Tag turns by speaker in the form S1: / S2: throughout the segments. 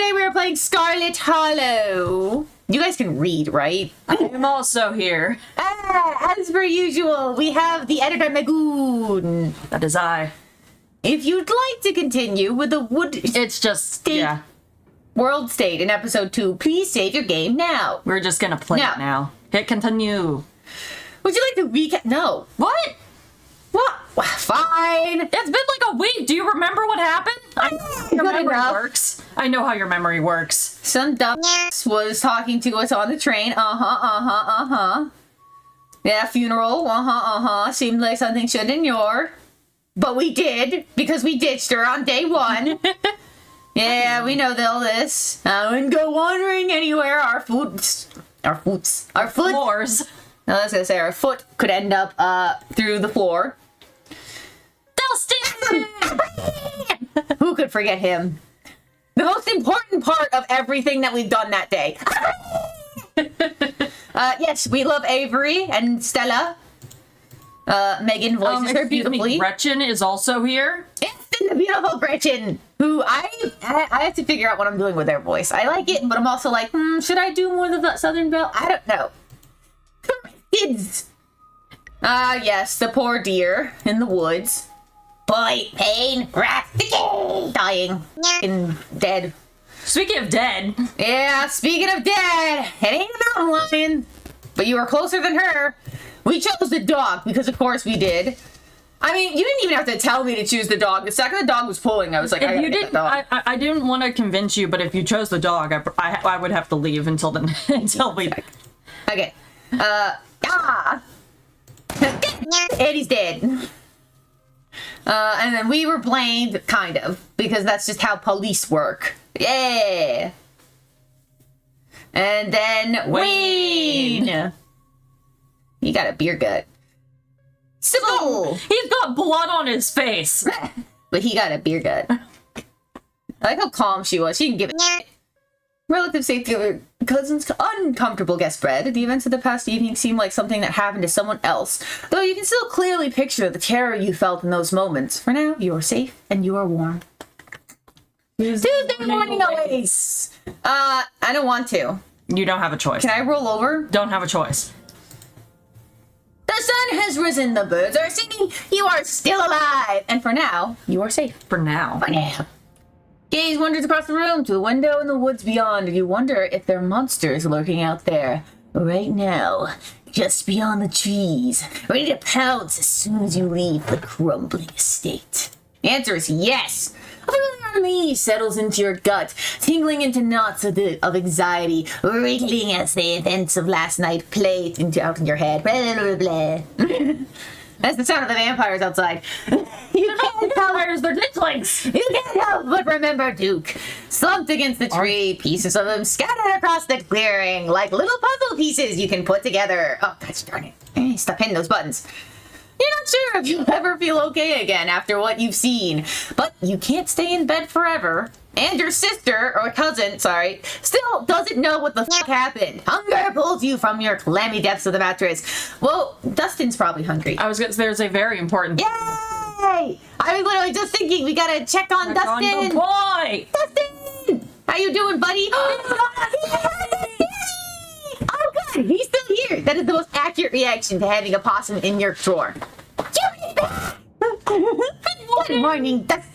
S1: today we are playing Scarlet Hollow. You guys can read, right?
S2: I'm also here.
S1: As per usual, we have the editor Magoon.
S2: That is I.
S1: If you'd like to continue with the
S2: It's just,
S1: State World State in episode 2, please save your game now.
S2: We're just gonna play it now. Hit continue.
S1: Would you like to recap? No.
S2: What?
S1: What? Fine.
S2: It's been like a week. Do you remember what happened? I know how your memory works. I know how your memory works.
S1: Some dumb was talking to us on the train. Yeah, funeral. Seemed like something should endure. But we did, because we ditched her on day 1. Yeah, we know all this. I wouldn't go wandering anywhere. Our foot.
S2: Floors.
S1: No, I was gonna say our foot could end up through the floor.
S2: Dustin!
S1: Who could forget him? The most important part of everything that we've done that day. Yes, we love Avery and Stella. Megan voices her beautifully.
S2: Gretchen is also here.
S1: It's the beautiful Gretchen, who I have to figure out what I'm doing with their voice. I like it, but I'm also like, should I do more of the Southern Belle? I don't know. Kids. Yes, the poor deer in the woods. Boy, pain, rat, dying, and dead.
S2: Speaking of dead.
S1: Yeah, speaking of dead, it ain't a mountain lion, but you were closer than her. We chose the dog, because of course we did. I mean, you didn't even have to tell me to choose the dog. The second the dog was pulling, I was like,
S2: if you didn't, I didn't want to convince you, but if you chose the dog, I would have to leave until we...
S1: Okay. Eddie's dead. And then we were blamed, kind of, because that's just how police work. Yeah. And then Wayne. He got a beer gut. Sybil.
S2: He's got blood on his face.
S1: But he got a beer gut. I like how calm she was. She didn't give a relative safety of her cousin's uncomfortable guest spread. The events of the past evening seemed like something that happened to someone else, though you can still clearly picture the terror you felt in those moments. For now, you are safe and you are warm. Tuesday morning always. I don't want to.
S2: You don't have a choice.
S1: Can I roll over?
S2: Don't have a choice.
S1: The sun has risen, the birds are singing, you are still alive, and for now, you are safe.
S2: For now.
S1: For now. Gaze wanders across the room to a window in the woods beyond, and you wonder if there are monsters lurking out there. Right now, just beyond the trees, ready to pounce as soon as you leave the crumbling estate. The answer is yes. A familiar unease settles into your gut, tingling into knots of anxiety, wriggling as the events of last night play out in your head. Blah, blah, blah. That's the sound of the vampires outside. You can't
S2: Vampires, they're ditchlings.
S1: You can't help but remember Duke. Slumped against the tree, pieces of him scattered across the clearing like little puzzle pieces you can put together. Oh, gosh darn it. Stop hitting those buttons. You're not sure if you'll ever feel okay again after what you've seen, but you can't stay in bed forever. And your sister, or cousin, still doesn't know what the f*** happened. Hunger pulls you from your clammy depths of the mattress. Well, Dustin's probably hungry.
S2: I was gonna say, there's a very important...
S1: Yay! I was literally just thinking we gotta check on Dustin.
S2: On the boy!
S1: Dustin! How you doing, buddy? Oh god, he's still here. That is the most accurate reaction to having a possum in your drawer. Good morning, Dustin.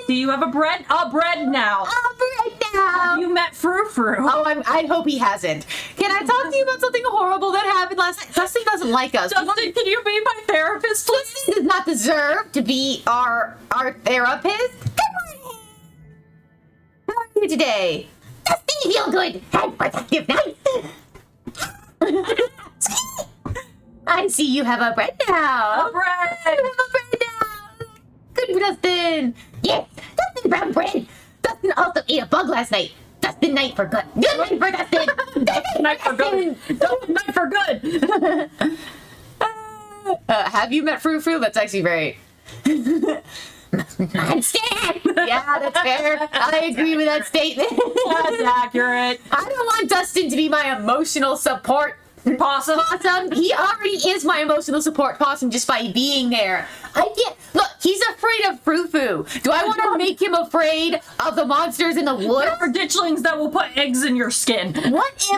S2: Do you have a bread? A bread now.
S1: A bread now.
S2: You met Frou Frou.
S1: Oh, I hope he hasn't. Can I talk to you about something horrible that happened last night? Dustin doesn't like us.
S2: Dustin, can you be my therapist, please?
S1: Dustin does not deserve to be our therapist. Good morning. How are you today? Dustin, you feel good. Have a productive night. I see you have a bread now.
S2: A bread.
S1: You have a bread now. Good for Dustin. Yes, Dustin brown bread. Dustin also ate a bug last night. Dustin night for good. Good night for Dustin. Dustin
S2: night for good. Dustin night for good.
S1: Have you met Frou Frou? That's actually very... Stan! Yeah, that's fair. I agree with that statement.
S2: That's accurate.
S1: I don't want Dustin to be my emotional support
S2: Possum.
S1: Possum, he already is my emotional support possum just by being there. I can't look. He's afraid of Frou-Frou. Do I want to make him afraid of the monsters in the woods?
S2: There are ditchlings that will put eggs in your skin.
S1: What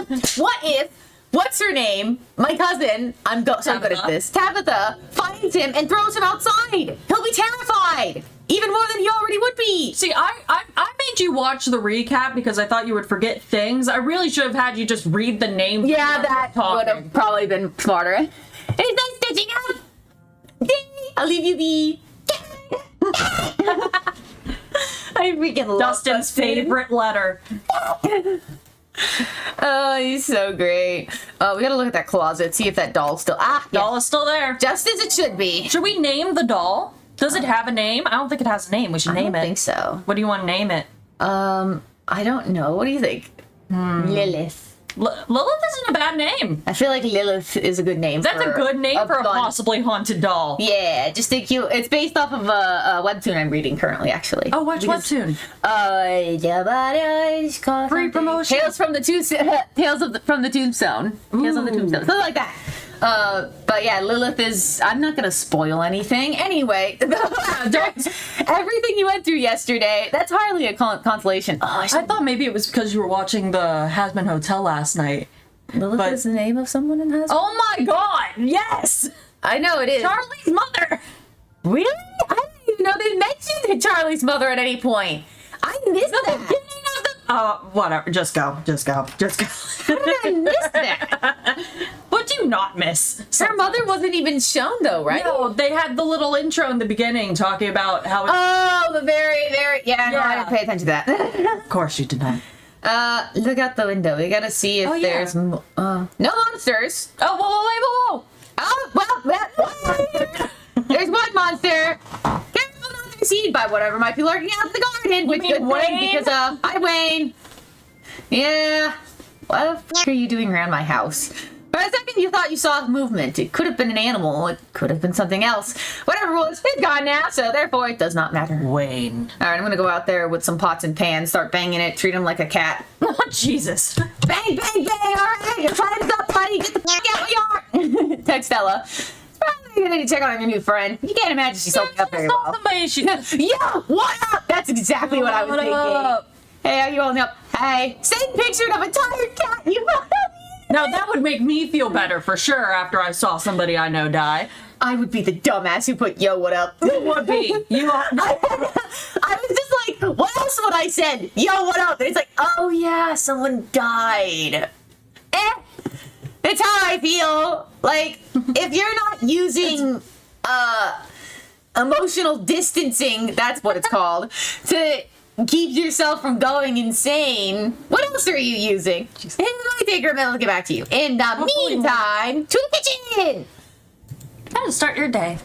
S1: if? What's her name? My cousin. So good at this. Tabitha finds him and throws him outside. He'll be terrified, even more than he already would be.
S2: See, I made you watch the recap because I thought you would forget things. I really should have had you just read the name.
S1: Yeah, that would have probably been smarter. It's nice stitching up. I'll leave you be. I freaking love
S2: Dustin's favorite letter.
S1: Oh, he's so great. We gotta look at that closet, see if that doll's still.
S2: Doll is still there.
S1: Just as it should be.
S2: Should we name the doll? Does it have a name? I don't think it has a name. We should name it.
S1: I think so.
S2: What do you want to name it?
S1: I don't know. What do you think? Lilith.
S2: Lilith isn't a bad name.
S1: I feel like Lilith is a good name.
S2: That's a good name for a possibly haunted doll.
S1: Yeah, just think you. It's based off of a webtoon I'm reading currently, actually.
S2: Oh, which webtoon? Free promotion.
S1: Tales from the from the Tombstone. Tales of the Tombstone. Something like that. But yeah, Lilith is. I'm not gonna spoil anything. Anyway, everything you went through yesterday. That's hardly a consolation. Oh,
S2: I thought maybe it was because you were watching the Hasman Hotel last night.
S1: Lilith is the name of someone in Hasman.
S2: Oh my God! Yes,
S1: I know it is.
S2: Charlie's mother.
S1: Really? I didn't even know they mentioned Charlie's mother at any point. I missed that.
S2: Whatever. Just go.
S1: How did I miss that?
S2: What do you not miss?
S1: Her mother wasn't even shown, though, right?
S2: No, they had the little intro in the beginning talking about how.
S1: The very. Yeah, no, I didn't pay attention to that.
S2: Of course you did not.
S1: Look out the window. We gotta see if there's no monsters.
S2: Oh, whoa.
S1: Well, there's one monster. Careful not to be seen by whatever might be lurking out in the garden. Which
S2: mean
S1: good thing
S2: Wayne?
S1: because hi Wayne. Yeah. What the f are you doing around my house? For a second you thought you saw movement. It could have been an animal. It could have been something else. Whatever it was, it's gone now, so therefore it does not matter.
S2: Wayne.
S1: Alright, I'm gonna go out there with some pots and pans, start banging it, treat him like a cat.
S2: Oh, Jesus.
S1: Bang, bang, bang! Alright, your time's up, buddy! Get the f out of my yard! Text Ella. It's probably gonna need to check on your new friend. You can't imagine she's holding up very well. Yo, what up? That's exactly what I was thinking. Hey, how you holding up? Hey, same picture of a tired cat. You
S2: Now that would make me feel better for sure after I saw somebody I know die.
S1: I would be the dumbass who put yo, what up?
S2: You would be. You are.
S1: I was just like, what else would I said? Yo, what up? And it's like, oh yeah, someone died. It's how I feel. Like, if you're not using emotional distancing, that's what it's called, to keep yourself from going insane, what else are you using? Let me take her a minute to get back to you. In the meantime, to the kitchen!
S2: How to start your day.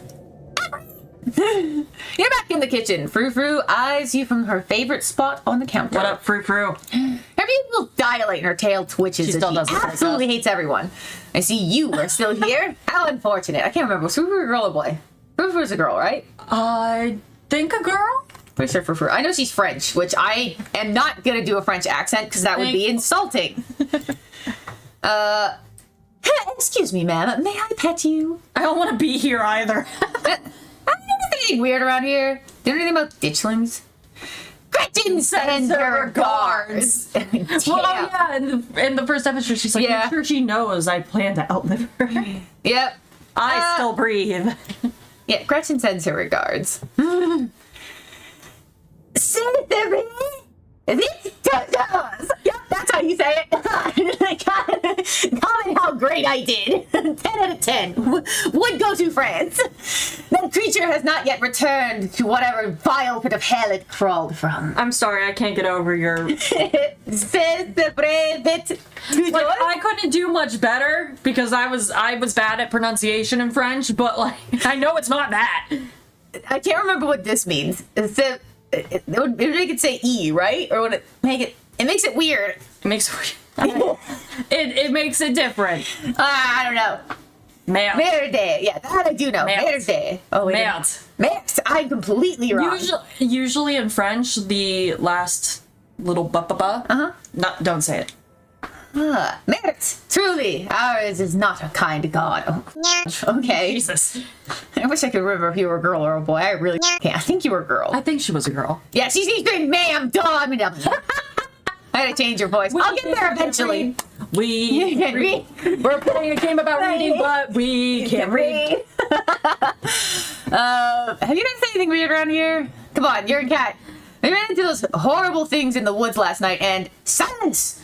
S1: You're back in the kitchen. Frou-Frou eyes you from her favorite spot on the counter.
S2: What up, Frou-Frou?
S1: Her pupils dilate and her tail twitches.
S2: She still doesn't like
S1: absolutely hates everyone. I see you are still here. How unfortunate. I can't remember. Was Frou-Frou a girl or boy? Frou-Fru's a girl, right?
S2: I think a girl?
S1: Pretty sure Frou-Frou. I know she's French, which I am not going to do a French accent because that would be insulting. Excuse me, ma'am. May I pet you?
S2: I don't want to be here either.
S1: I don't know anything weird around here. Do you know anything about ditchlings? Gretchen sends her regards. Damn.
S2: Well, yeah, in the first episode, she's like, I'm sure she knows I plan to outlive her.
S1: Yep.
S2: I still breathe.
S1: Yeah, Gretchen sends her regards. Yep, that's how you say it. Comment how great I did. 10 out of 10. Would go to France. That creature has not yet returned to whatever vile pit of hell it crawled from.
S2: I'm sorry, I can't get over your...
S1: Like,
S2: I couldn't do much better because I was bad at pronunciation in French, but like I know it's not that.
S1: I can't remember what this means. It would make it say E, right? Or would it make it... It makes it weird.
S2: It makes it makes it different.
S1: I don't know. Merde. Yeah, that I do know. Merde. Oh, wait. Merde. I'm completely wrong.
S2: Usually in French, the last little ba-ba-ba. Don't say it.
S1: Merit, truly, ours is not a kind god. Oh, okay.
S2: Jesus.
S1: I wish I could remember if you were a girl or a boy. I really can't. I think you were a girl.
S2: I think she was a girl.
S1: Yeah, she's screaming, ma'am, dog. I had to change your voice. I'll get there eventually.
S2: We
S1: can read.
S2: We're playing a game about reading, but we can't read.
S1: Have you noticed anything weird around here? Come on, you're a cat. I ran into those horrible things in the woods last night, and silence!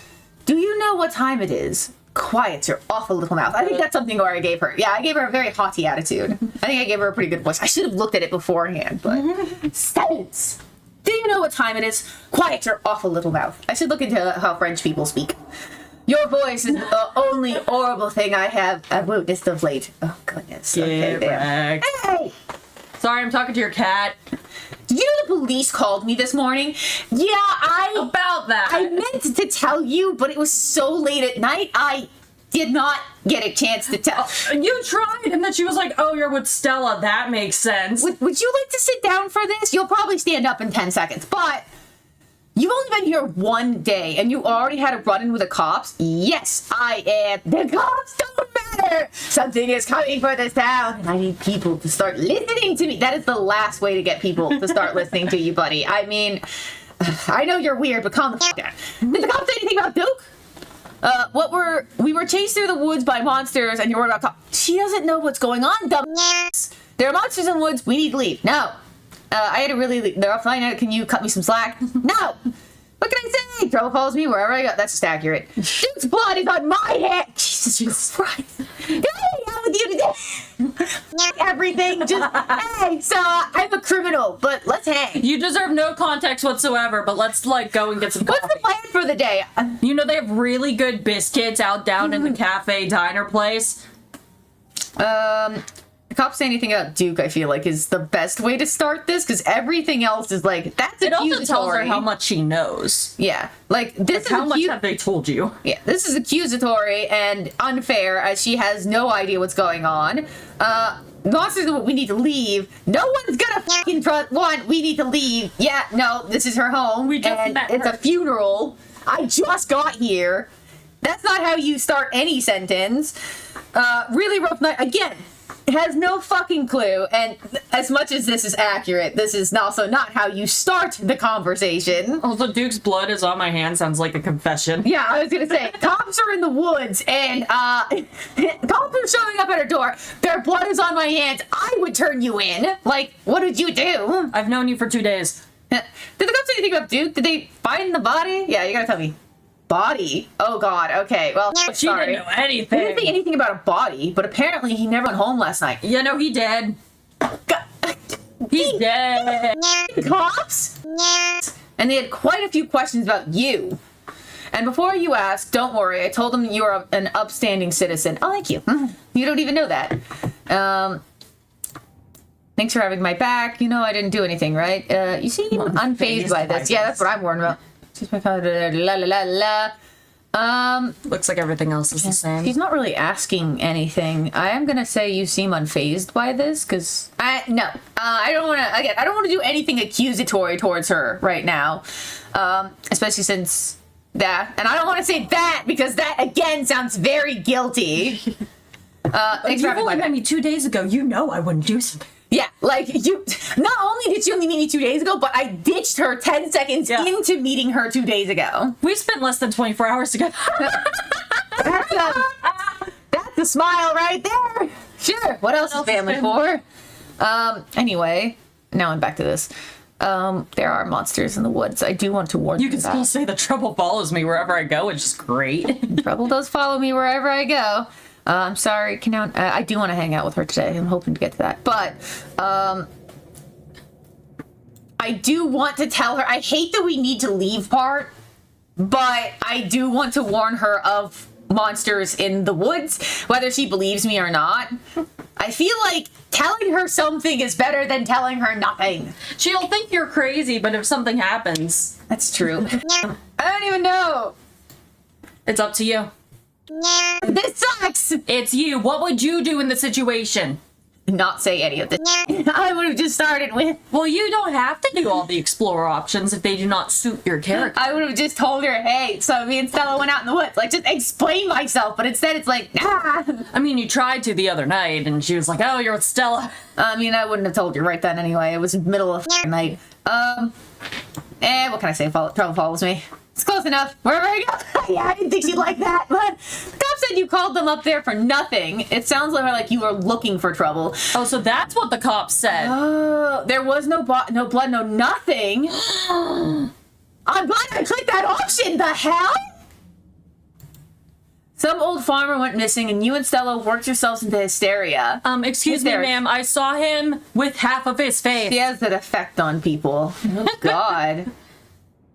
S1: Do you know what time it is? Quiet your awful little mouth. I think that's something where I gave her. Yeah, I gave her a very haughty attitude. I think I gave her a pretty good voice. I should have looked at it beforehand, but... Silence! Do you know what time it is? Quiet your awful little mouth. I should look into how French people speak. Your voice is the only horrible thing I have witnessed of late. Oh, goodness.
S2: Get wrecked.
S1: Hey!
S2: Sorry, I'm talking to your cat.
S1: Did you know the police called me this morning? Yeah,
S2: About that.
S1: I meant to tell you, but it was so late at night, I did not get a chance to tell.
S2: You tried, and then she was like, oh, you're with Stella. That makes sense.
S1: Would you like to sit down for this? You'll probably stand up in 10 seconds, but you've only been here one day, and you already had a run-in with the cops? Yes, I am. The cops don't matter. Something is coming for this town, and I need people to start listening to me. That is the last way to get people to start listening to you, buddy. I mean, I know you're weird, but calm the f down. Did the cops say anything about Duke? We were chased through the woods by monsters, and you're worried about cops. She doesn't know what's going on, dumbass. There are monsters in the woods. We need to leave. No. I had to really... They're flying out. Can you cut me some slack? No! What can I say? Trouble follows me wherever I go. That's just accurate. Duke's blood is on my head! Jesus Christ. Can I hang out with you today? Everything. Just... Hey, so I'm a criminal, but let's hang.
S2: You deserve no context whatsoever, but let's, like, go and get some coffee.
S1: What's the plan for the day?
S2: You know, they have really good biscuits out down in the cafe diner place.
S1: The cops say anything about Duke, I feel like, is the best way to start this, because everything else is like, that's
S2: It
S1: accusatory.
S2: also tells her how much she knows.
S1: Yeah, like, this is
S2: How much have they told you?
S1: Yeah, this is accusatory and unfair, as she has no idea what's going on. Monsters are what we need to leave. No one's gonna fucking trust one. We need to leave. Yeah, no, this is her home.
S2: We just
S1: and
S2: met
S1: it's
S2: her.
S1: a funeral. I just got here. That's not how you start any sentence. Really rough night. Again, has no fucking clue, and as much as this is accurate, this is also not how you start the conversation.
S2: Also, Duke's blood is on my hand sounds like a confession.
S1: Yeah, I was gonna say, cops are in the woods, and cops are showing up at her door. Their blood is on my hands. I would turn you in. Like, what did you do?
S2: I've known you for 2 days.
S1: Did the cops say anything about Duke? Did they find the body? Yeah, you gotta tell me. Body? Oh god, okay, well,
S2: She
S1: sorry.
S2: didn't know
S1: They
S2: anything.
S1: didn't say anything about a body, but apparently he never went home last night.
S2: You know, he did.
S1: God.
S2: He's dead.
S1: Cops? And they had quite a few questions about you. And before you ask, don't worry, I told them you are an upstanding citizen. Oh, thank you. You don't even know that. Thanks for having my back. You know I didn't do anything, right? You seem unfazed by this. Yeah, that's what I'm worried about. La la la la.
S2: Looks like everything else is the same.
S1: He's not really asking anything. I am gonna say you seem unfazed by this, because I don't want to. Again, I don't want to do anything accusatory towards her right now, especially since that. And I don't want to say that because that again sounds very guilty. Thanks for
S2: You
S1: having my
S2: only met
S1: back.
S2: me 2 days ago. You know I wouldn't do something.
S1: Yeah, like, you, not only did she only meet me 2 days ago, but I ditched her 10 seconds into meeting her 2 days ago.
S2: We spent less than 24 hours together.
S1: That's a smile right there. Sure, what else is family for? Anyway, now I'm back to this. There are monsters in the woods. I do want to warn you
S2: You can
S1: that.
S2: still say the trouble follows me wherever I go, which is great.
S1: Trouble does follow me wherever I go. I'm sorry, I do want to hang out with her today. I'm hoping to get to that. But, I do want to tell her, I hate the we need to leave part, but I do want to warn her of monsters in the woods, whether she believes me or not. I feel like telling her something is better than telling her nothing.
S2: She'll think you're crazy, but if something happens,
S1: That's true. I don't even know.
S2: it's up to you.
S1: This sucks.
S2: It's you. What would you do in the situation?
S1: not say any of this. I would have just started with...
S2: Well, you don't have to do all the Explorer options if they do not suit your character.
S1: I would have just told her, hey, so me and Stella went out in the woods. Like, just explain myself. But instead it's like, nah.
S2: I mean, you tried to the other night, and she was like, oh, you're with Stella.
S1: I mean, I wouldn't have told you right then anyway. It was middle of the night. What can I say? Trouble follows me. It's close enough. Wherever I go. Yeah, I didn't think she'd like that. But the cop said you called them up there for nothing. It sounds like you were looking for trouble.
S2: Oh, so that's what the cops said.
S1: Oh, there was no blood, no nothing. I'm glad I clicked that option. The hell? Some old farmer went missing, and you and Stella worked yourselves into hysteria.
S2: Excuse me, ma'am. I saw him with half of his face.
S1: She has that effect on people. Oh, God.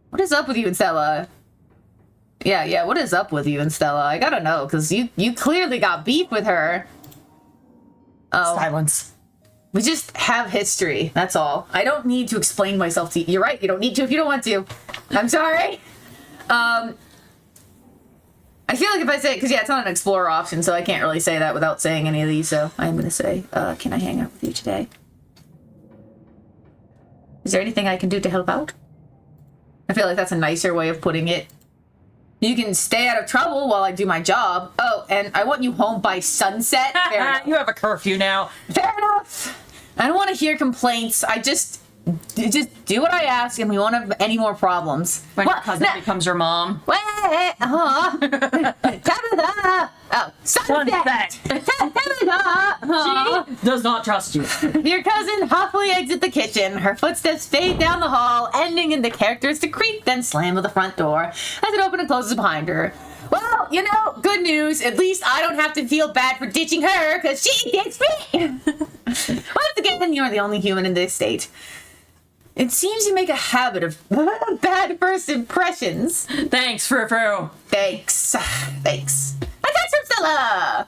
S1: What is up with you and Stella? Yeah, what is up with you and Stella? I gotta know, because you clearly got beef with her. Oh.
S2: Silence.
S1: We just have history, that's all. I don't need to explain myself to you. You're right, you don't need to if you don't want to. I'm sorry. I feel like if I say, because yeah, it's not an Explorer option, so I can't really say that without saying any of these, so I'm gonna say, can I hang out with you today? Is there anything I can do to help out? I feel like that's a nicer way of putting it. You can stay out of trouble while I do my job. Oh, and I want you home by sunset. Fair enough.
S2: You have a curfew now.
S1: Fair enough. I don't want to hear complaints. I just do what I ask, and we won't have any more problems.
S2: When your cousin becomes your mom.
S1: Wait, Tabitha! Oh, sunset!
S2: She does not trust you.
S1: Your cousin huffily exits the kitchen. Her footsteps fade down the hall, ending in the characteristic creak, then slam of the front door as it opens and closes behind her. Well, you know, good news. At least I don't have to feel bad for ditching her, because she ditched me! Once again, you're the only human in this state. It seems you make a habit of bad first impressions.
S2: Thanks, Frou-Frou.
S1: Thanks. Thanks. A text from Stella!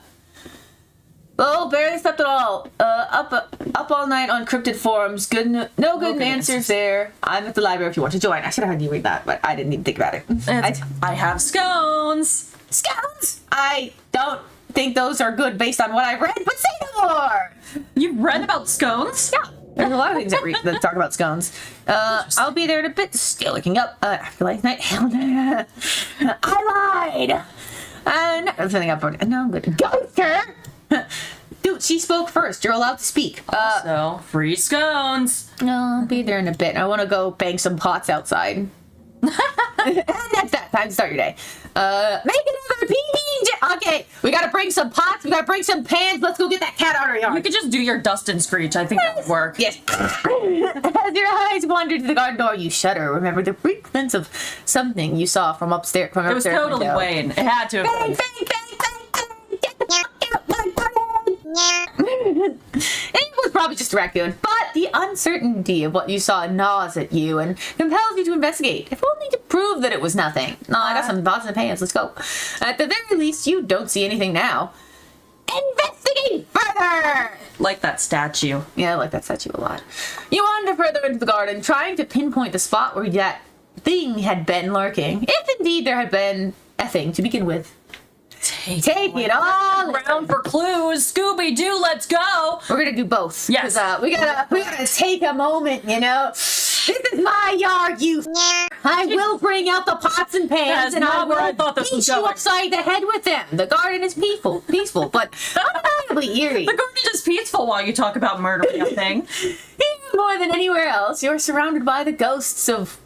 S1: Oh, barely slept at all. Up all night on cryptid forums. No good answers there. I'm at the library if you want to join. I should have had you read that, but I didn't even think about it.
S2: I have scones.
S1: Scones? I don't think those are good based on what I've read, but say no more!
S2: You've read about scones?
S1: Yeah. There's a lot of things that talk about scones. I'll be there in a bit. Still looking up. After last night. I lied! That's something I've already... No, I'm good. Ghoster! Dude, she spoke first. You're allowed to speak.
S2: So, free scones.
S1: No, I'll be there in a bit. I want to go bang some pots outside. And that's that. Time to start your day. Make another PB. Okay, we gotta bring some pots. We gotta bring some pans. Let's go get that cat out of our yard.
S2: You could just do your dust and screech. I think that would work.
S1: Yes. As your eyes wander to the garden door, you shudder. Remember the brief glimpse of something you saw from upstairs.
S2: It was totally
S1: window.
S2: Wayne. It had to have
S1: Bang,
S2: been.
S1: bang, bang, bang, bang. Get the fuck out my garden. It was probably just a raccoon, but the uncertainty of what you saw gnaws at you and compels you to investigate, if only to prove that it was nothing. No, I got some pots and pans. Let's go. At the very least, you don't see anything now. Investigate further!
S2: Like that statue.
S1: Yeah, I like that statue a lot. You wander further into the garden, trying to pinpoint the spot where that thing had been lurking. If indeed there had been a thing to begin with. Take it all
S2: around for clues. Scooby-Doo, let's go.
S1: We're gonna do both.
S2: Yes.
S1: We gotta take a moment, you know. This is my yard, you. I will bring out the pots and pans, and I will beat you upside the head with them. The garden is peaceful, but undeniably eerie.
S2: The garden is peaceful while you talk about murdering a thing.
S1: Even more than anywhere else, you're surrounded by the ghosts of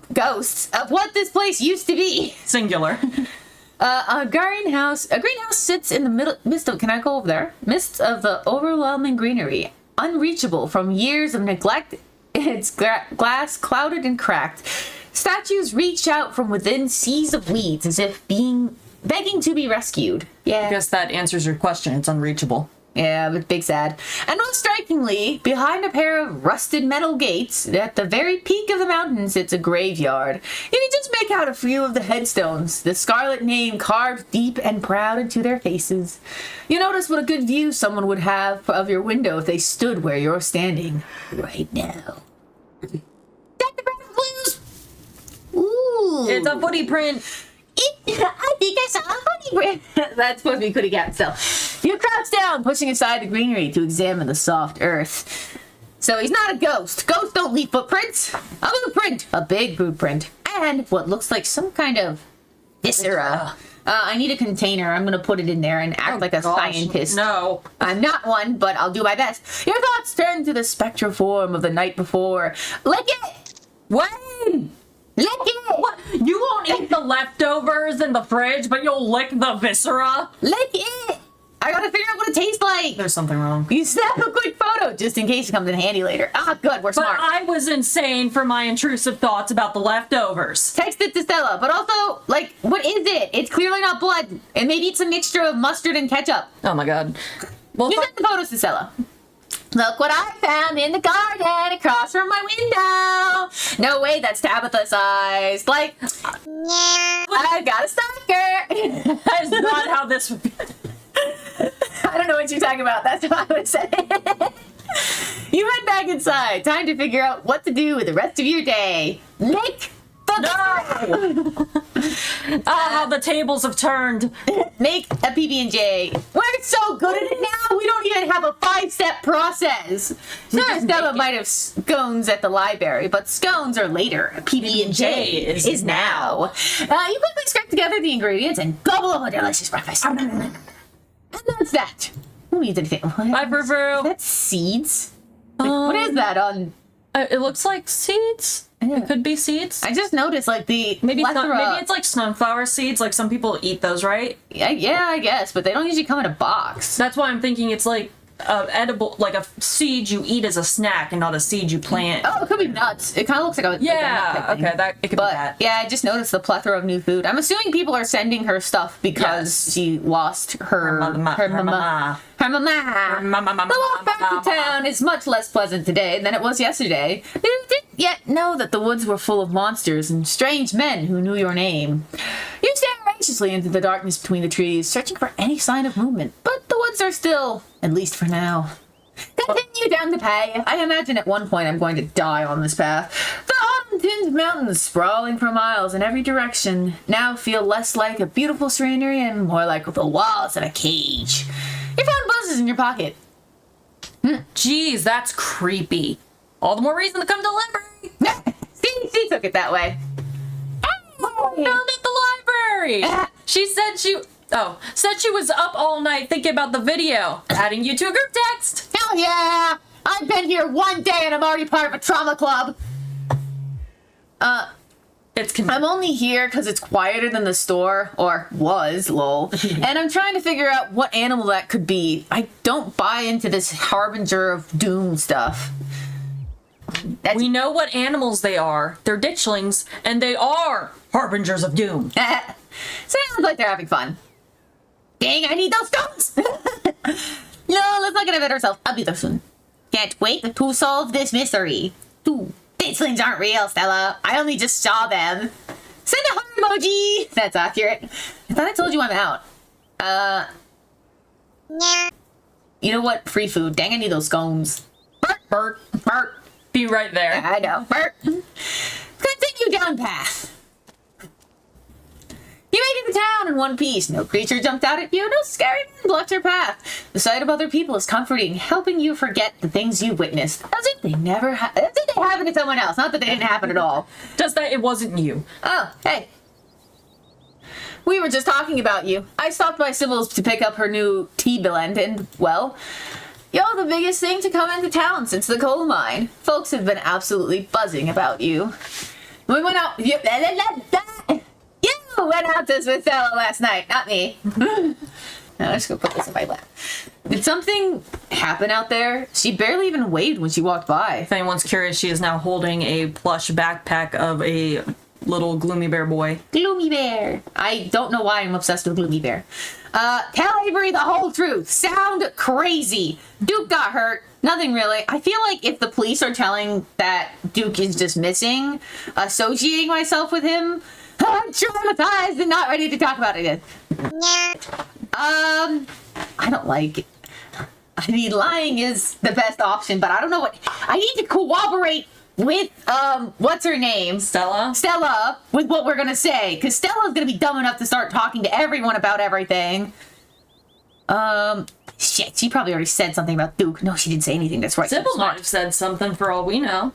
S1: what this place used to be.
S2: Singular.
S1: A greenhouse sits in the midst of the overwhelming greenery, unreachable from years of neglect. Its glass clouded and cracked. Statues reach out from within seas of weeds as if begging to be rescued. Yeah.
S2: I guess that answers your question. It's unreachable.
S1: Yeah, but big sad. And most strikingly, behind a pair of rusted metal gates, at the very peak of the mountain sits a graveyard. You can just make out a few of the headstones, the Scarlet name carved deep and proud into their faces. You notice what a good view someone would have of your window if they stood where you're standing right now. Is that the Breath of Blues? Ooh.
S2: It's a footy print.
S1: I think I saw a footy print. That's supposed to be Cootie Cat still. You crouch down, pushing aside the greenery to examine the soft earth. So he's not a ghost. Ghosts don't leave footprints. A blueprint, a big blueprint, and what looks like some kind of viscera. I need a container. I'm gonna put it in there and act like a scientist.
S2: No.
S1: I'm not one, but I'll do my best. Your thoughts turn to the spectral form of the night before. Lick it!
S2: When?
S1: Lick it!
S2: What? You won't eat the leftovers in the fridge, but you'll lick the viscera?
S1: Lick it! I gotta figure out what it tastes like.
S2: There's something wrong.
S1: You snap a quick photo just in case it comes in handy later. Ah, good, we're
S2: But
S1: smart.
S2: I was insane for my intrusive thoughts about the leftovers.
S1: Text it to Stella, but also, like, what is it? It's clearly not blood, and maybe it's a mixture of mustard and ketchup.
S2: Oh my god. Well,
S1: You sent the photos to Stella. Look what I found in the garden across from my window. No way, that's Tabitha sized. Like, I've got a stalker.
S2: that is not how this would be.
S1: I don't know what you're talking about. That's what I would say. You head back inside. Time to figure out what to do with the rest of your day. Lick the
S2: No! How the tables have turned.
S1: Make a PB&J. We're so good at it now, we don't even have a 5-step process. Sure, Stella might have scones at the library, but scones are later. PB&J is now. You quickly scrape together the ingredients and gobble up a delicious breakfast. And that's that. Who needs anything?
S2: Bye, Brew.
S1: That's seeds? Like, what is that on?
S2: It looks like seeds. It could be seeds.
S1: I just noticed, like, the
S2: Maybe
S1: plethora.
S2: it's like sunflower seeds. Like some people eat those, right?
S1: Yeah, I guess, but they don't usually come in a box.
S2: That's why I'm thinking it's like edible, like a seed you eat as a snack and not a seed you plant.
S1: Oh, it could be nuts. It kind of looks like a like a nut
S2: Yeah.
S1: type thing.
S2: Okay. That it could
S1: But
S2: be that.
S1: yeah, I just noticed the plethora of new food. I'm assuming people are sending her stuff because she lost her mama. The walk back to town is much less pleasant today than it was yesterday. You didn't yet know that the woods were full of monsters and strange men who knew your name. You stare anxiously into the darkness between the trees, searching for any sign of movement, but the woods are still, at least for now. Continue down the path. I imagine at one point I'm going to die on this path. The autumn-tinged mountains, sprawling for miles in every direction, now feel less like a beautiful scenery and more like the walls of a cage. Your phone buzzes in your pocket.
S2: Jeez, that's creepy. All the more reason to come to the library.
S1: She took it that way.
S2: Found it at the library. She said she was up all night thinking about the video. Adding you to a group text.
S1: Hell yeah! I've been here one day and I'm already part of a trauma club. I'm only here because it's quieter than the store, or was, lol. And I'm trying to figure out what animal that could be. I don't buy into this harbinger of doom stuff.
S2: We know what animals they are. They're ditchlings, and they are harbingers of doom.
S1: Sounds like they're having fun. Dang, I need those stones! No, let's not get ahead of ourselves. I'll be there soon. Can't wait to solve this mystery. Ditchlings aren't real, Stella. I only just saw them. Send a heart emoji! That's accurate. I thought I told you I'm out. You know what? Free food. Dang, I need those scones. Bert.
S2: Be right there.
S1: I know. Bert. Continue down path. You made it to town in one piece. No creature jumped out at you. No scary man blocked your path. The sight of other people is comforting, helping you forget the things you witnessed. As if they never as if they happened to someone else. Not that they didn't happen at all.
S2: Just that it wasn't you.
S1: Oh, hey. We were just talking about you. I stopped by Sybil's to pick up her new tea blend, and, well, you're the biggest thing to come into town since the coal mine. Folks have been absolutely buzzing about you. We went out... You went out this with Stella last night, not me. Now let's go put this in my lap. Did something happen out there? She barely even waved when she walked by.
S2: If anyone's curious, she is now holding a plush backpack of a little Gloomy Bear boy.
S1: Gloomy Bear. I don't know why I'm obsessed with Gloomy Bear. Tell Avery the whole truth. Sound crazy. Duke got hurt. Nothing really. I feel like if the police are telling that Duke is just missing, associating myself with him, I'm traumatized and not ready to talk about it again. I don't like it. I mean, lying is the best option, but I don't know what... I need to cooperate with, what's her name? Stella, with what we're gonna say, because Stella's gonna be dumb enough to start talking to everyone about everything. Shit, she probably already said something about Duke. No, she didn't say anything. That's right.
S2: Sybil might have said something for all we know.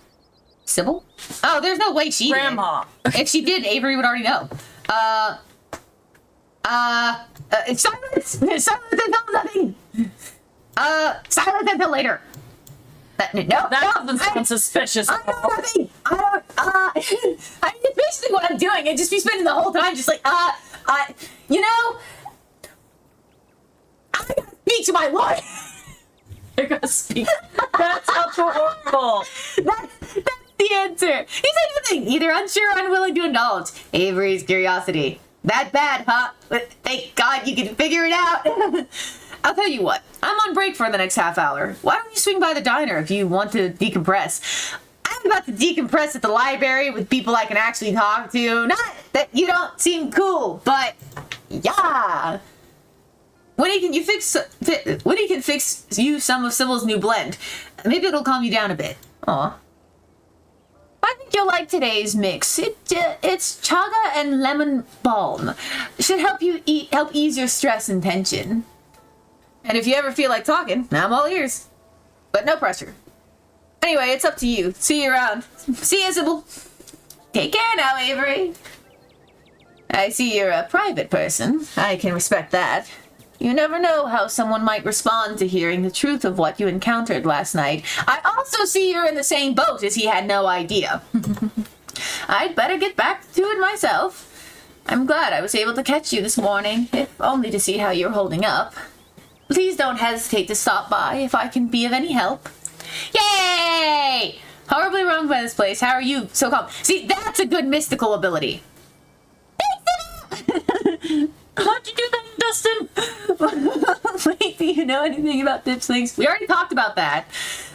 S1: Sybil? Oh, there's no way she
S2: Grandma.
S1: did. If she did, Avery would already know. Silence! Silence until nothing! Silence until later. No,
S2: That doesn't sound suspicious.
S1: I know nothing! I mean, basically what I'm doing. I'd just be spending the whole time just like, you know, I gotta speak to my lawyer.
S2: You're gonna speak. That's horrible.
S1: That's the answer. He said nothing. Either unsure or unwilling to indulge Avery's curiosity. That bad, huh? But thank God you can figure it out. I'll tell you what. I'm on break for the next half hour. Why don't you swing by the diner if you want to decompress? I'm about to decompress at the library with people I can actually talk to. Not that you don't seem cool, but yeah. When he can fix you some of Sybil's new blend, maybe it'll calm you down a bit. Aw. I think you'll like today's mix. It's chaga and lemon balm. Should help ease your stress and tension. And if you ever feel like talking, I'm all ears. But no pressure. Anyway, it's up to you. See you around. See you, Sybil. Take care now, Avery. I see you're a private person. I can respect that. You never know how someone might respond to hearing the truth of what you encountered last night. I also see you're in the same boat as he had no idea. I'd better get back to it myself. I'm glad I was able to catch you this morning, if only to see how you're holding up. Please don't hesitate to stop by if I can be of any help. Yay! Horribly wronged by this place. How are you so calm? See, that's a good mystical ability.
S2: How'd you do that, Dustin?
S1: Wait, do you know anything about this things? We already talked about that.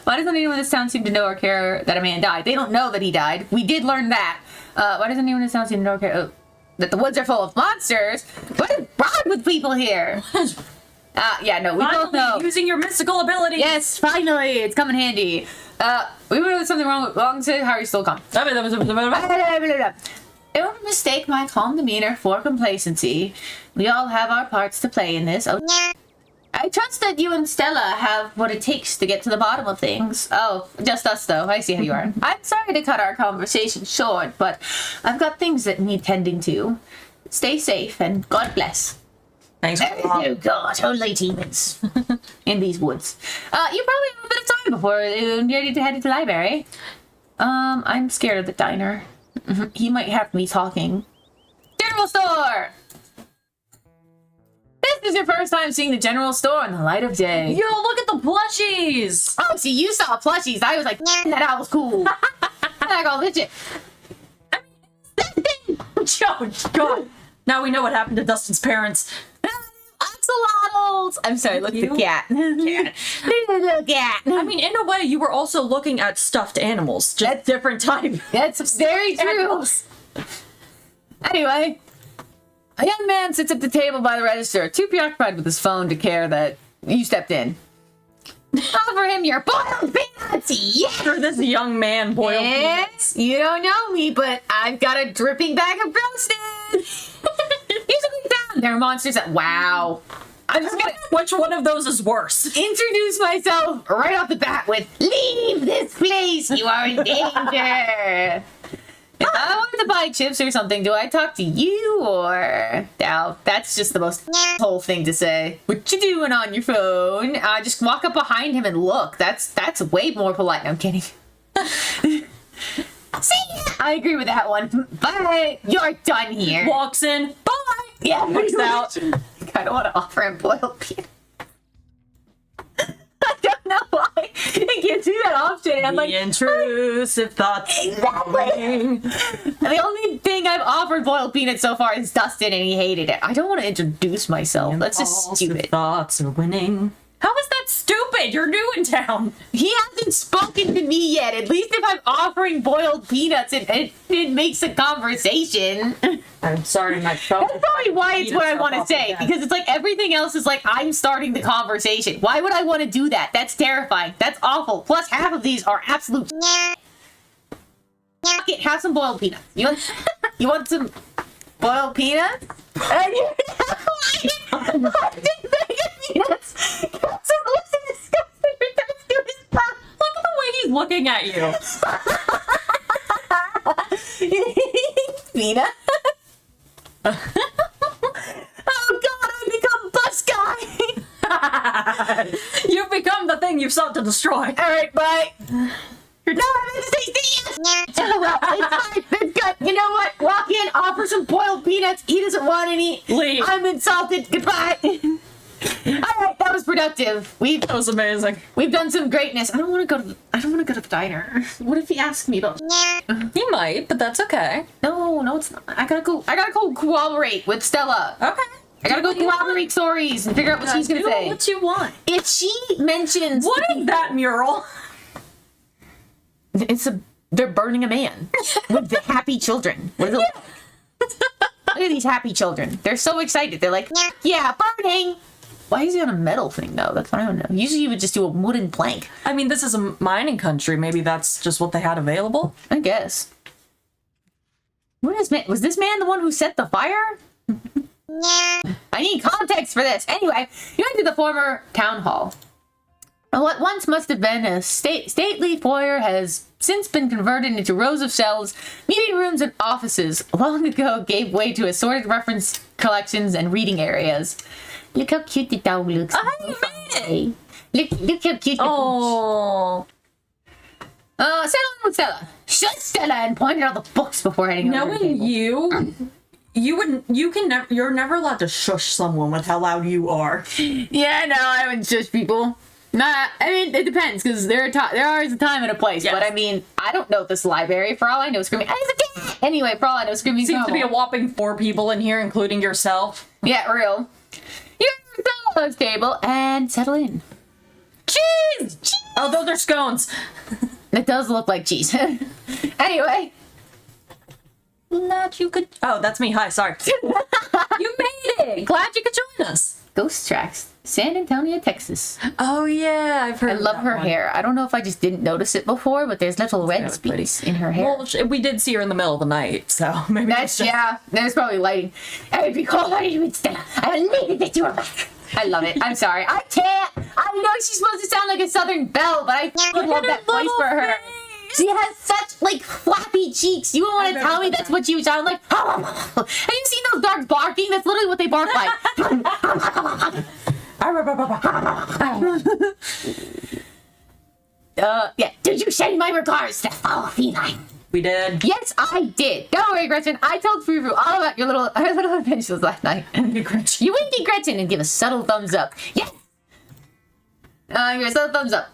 S1: Why doesn't anyone in this town seem to know or care that a man died? They don't know that he died. We did learn that. Why doesn't anyone in this town seem to know or care that the woods are full of monsters? What is wrong with people here? Yeah, no, we both know.
S2: Using your mystical ability.
S1: Yes, finally, it's come in handy. We would have something wrong to how are you still calm? Don't mistake my calm demeanor for complacency. We all have our parts to play in this. Oh, I trust that you and Stella have what it takes to get to the bottom of things. Oh, just us though. I see how you are. I'm sorry to cut our conversation short, but I've got things that need tending to. Stay safe and God bless.
S2: Thanks.
S1: Oh God, only demons in these woods. You probably have a bit of time before you're ready to head to the library. I'm scared of the diner. He might have me talking. General store! This is your first time seeing the general store in the light of day.
S2: Yo, look at the plushies!
S1: Oh, see, you saw plushies. I was like, that was cool. I go legit.
S2: Oh, God. Now we know what happened to Dustin's parents.
S1: Axolotls! I'm sorry, look at the cat. Little cat.
S2: I mean, in a way, you were also looking at stuffed animals. Just different type.
S1: That's very true. Anyway, a young man sits at the table by the register, too preoccupied with his phone to care that you stepped in. Offer him your boiled peanuts! Yes!
S2: For this young man boiled peanuts.
S1: You don't know me, but I've got a dripping bag of roasted. Usually down. There are monsters that... Wow. I'm just gonna...
S2: Which one of those is worse?
S1: Introduce myself right off the bat with, leave this place! You are in danger! If I wanted to buy chips or something, do I talk to you or... No, that's just the most whole thing to say. What you doing on your phone? Just walk up behind him and look. That's way more polite. No, I'm kidding. See ya! I agree with that one. Bye! You're done here.
S2: Walks in. Bye!
S1: Yeah,
S2: walks out.
S1: I kind of want to offer him boiled peanuts. I don't know why. It gives me that option. And I'm like,
S2: intrusive thoughts.
S1: Exactly. The only thing I've offered boiled peanuts so far is Dustin, and he hated it. I don't want to introduce myself. That's just stupid.
S2: Thoughts are winning. How is that stupid? You're new in town.
S1: He hasn't spoken to me yet. At least if I'm offering boiled peanuts, it makes a conversation.
S2: I'm sorry, my phone.
S1: That's probably why it's what I want to say. Because it's like everything else is like, I'm starting the conversation. Why would I want to do that? That's terrifying. That's awful. Plus, half of these are absolute... Fuck it, have some boiled peanuts. You want some boiled peanuts?
S2: looking at you.
S1: Mina. Oh God, I've become bus guy.
S2: You've become the thing you've sought to destroy.
S1: All right, bye. No, I'm in the oh, well, it's fine. It's good. You know what? Walk in, offer some boiled peanuts. He doesn't want any.
S2: Leave.
S1: I'm insulted. Goodbye. All right, that was productive.
S2: That was amazing.
S1: We've done some greatness. I don't want to go to the diner. What if he asks me about?
S2: He might, but that's okay.
S1: No, it's not. I gotta go cooperate with Stella.
S2: Okay.
S1: I gotta go corroborate stories and figure out what she's gonna say.
S2: What you want?
S1: If she mentions
S2: What is that mural?
S1: they're burning a man with the happy children. What is it? Look at these happy children. They're so excited. They're like, yeah, burning. Why is he on a metal thing though? That's what I don't know. Usually you would just do a wooden plank.
S2: I mean, this is a mining country. Maybe that's just what they had available.
S1: I guess. Was this man the one who set the fire? I need context for this. Anyway, you enter the former town hall. What once must have been a stately foyer has since been converted into rows of cells, meeting rooms, and offices. Long ago gave way to assorted reference collections and reading areas. Look how cute the dog looks.
S2: Oh, you made it!
S1: Look how cute the
S2: Oh.
S1: settle in with Stella. Shut Stella and pointed out the books before heading over to the table.
S2: You're never allowed to shush someone with how loud you are.
S1: Yeah, no, I wouldn't shush people. Nah, I mean, it depends, because there is a time and a place,
S2: yes.
S1: But I mean, I don't know this library. For all I know, Screaming... Anyway, for all I know, Screaming...
S2: Seems to be a whopping 4 people in here, including yourself.
S1: Yeah, real. You're at Stella's table, and settle in. Cheese!
S2: Oh, those are scones.
S1: It does look like cheese. Anyway.
S2: Glad you could... Oh, that's me. Hi, sorry. You made it! Glad you could join us.
S1: Ghost Tracks. San Antonio, Texas.
S2: Oh, yeah, I've heard
S1: I love her hair. I don't know if I just didn't notice it before, but there's little red spots in her hair.
S2: Well, we did see her in the middle of the night, so maybe
S1: That's, yeah, there's probably lighting. I would be called on you, Stella. I needed that you were back. I love it. I'm sorry. I can't. I know she's supposed to sound like a Southern belle, but I fucking love that voice for her. She has such, like, flappy cheeks. You want to tell me that's what you sound like? Have you seen those dogs barking? That's literally what they bark like. Yeah. Did you send my regards to Foul Feline?
S2: We did.
S1: Yes, I did. Don't worry, Gretchen. I told Frou all about your little adventures last night. You winky Gretchen and give a subtle thumbs up. Yes. Give a subtle thumbs up.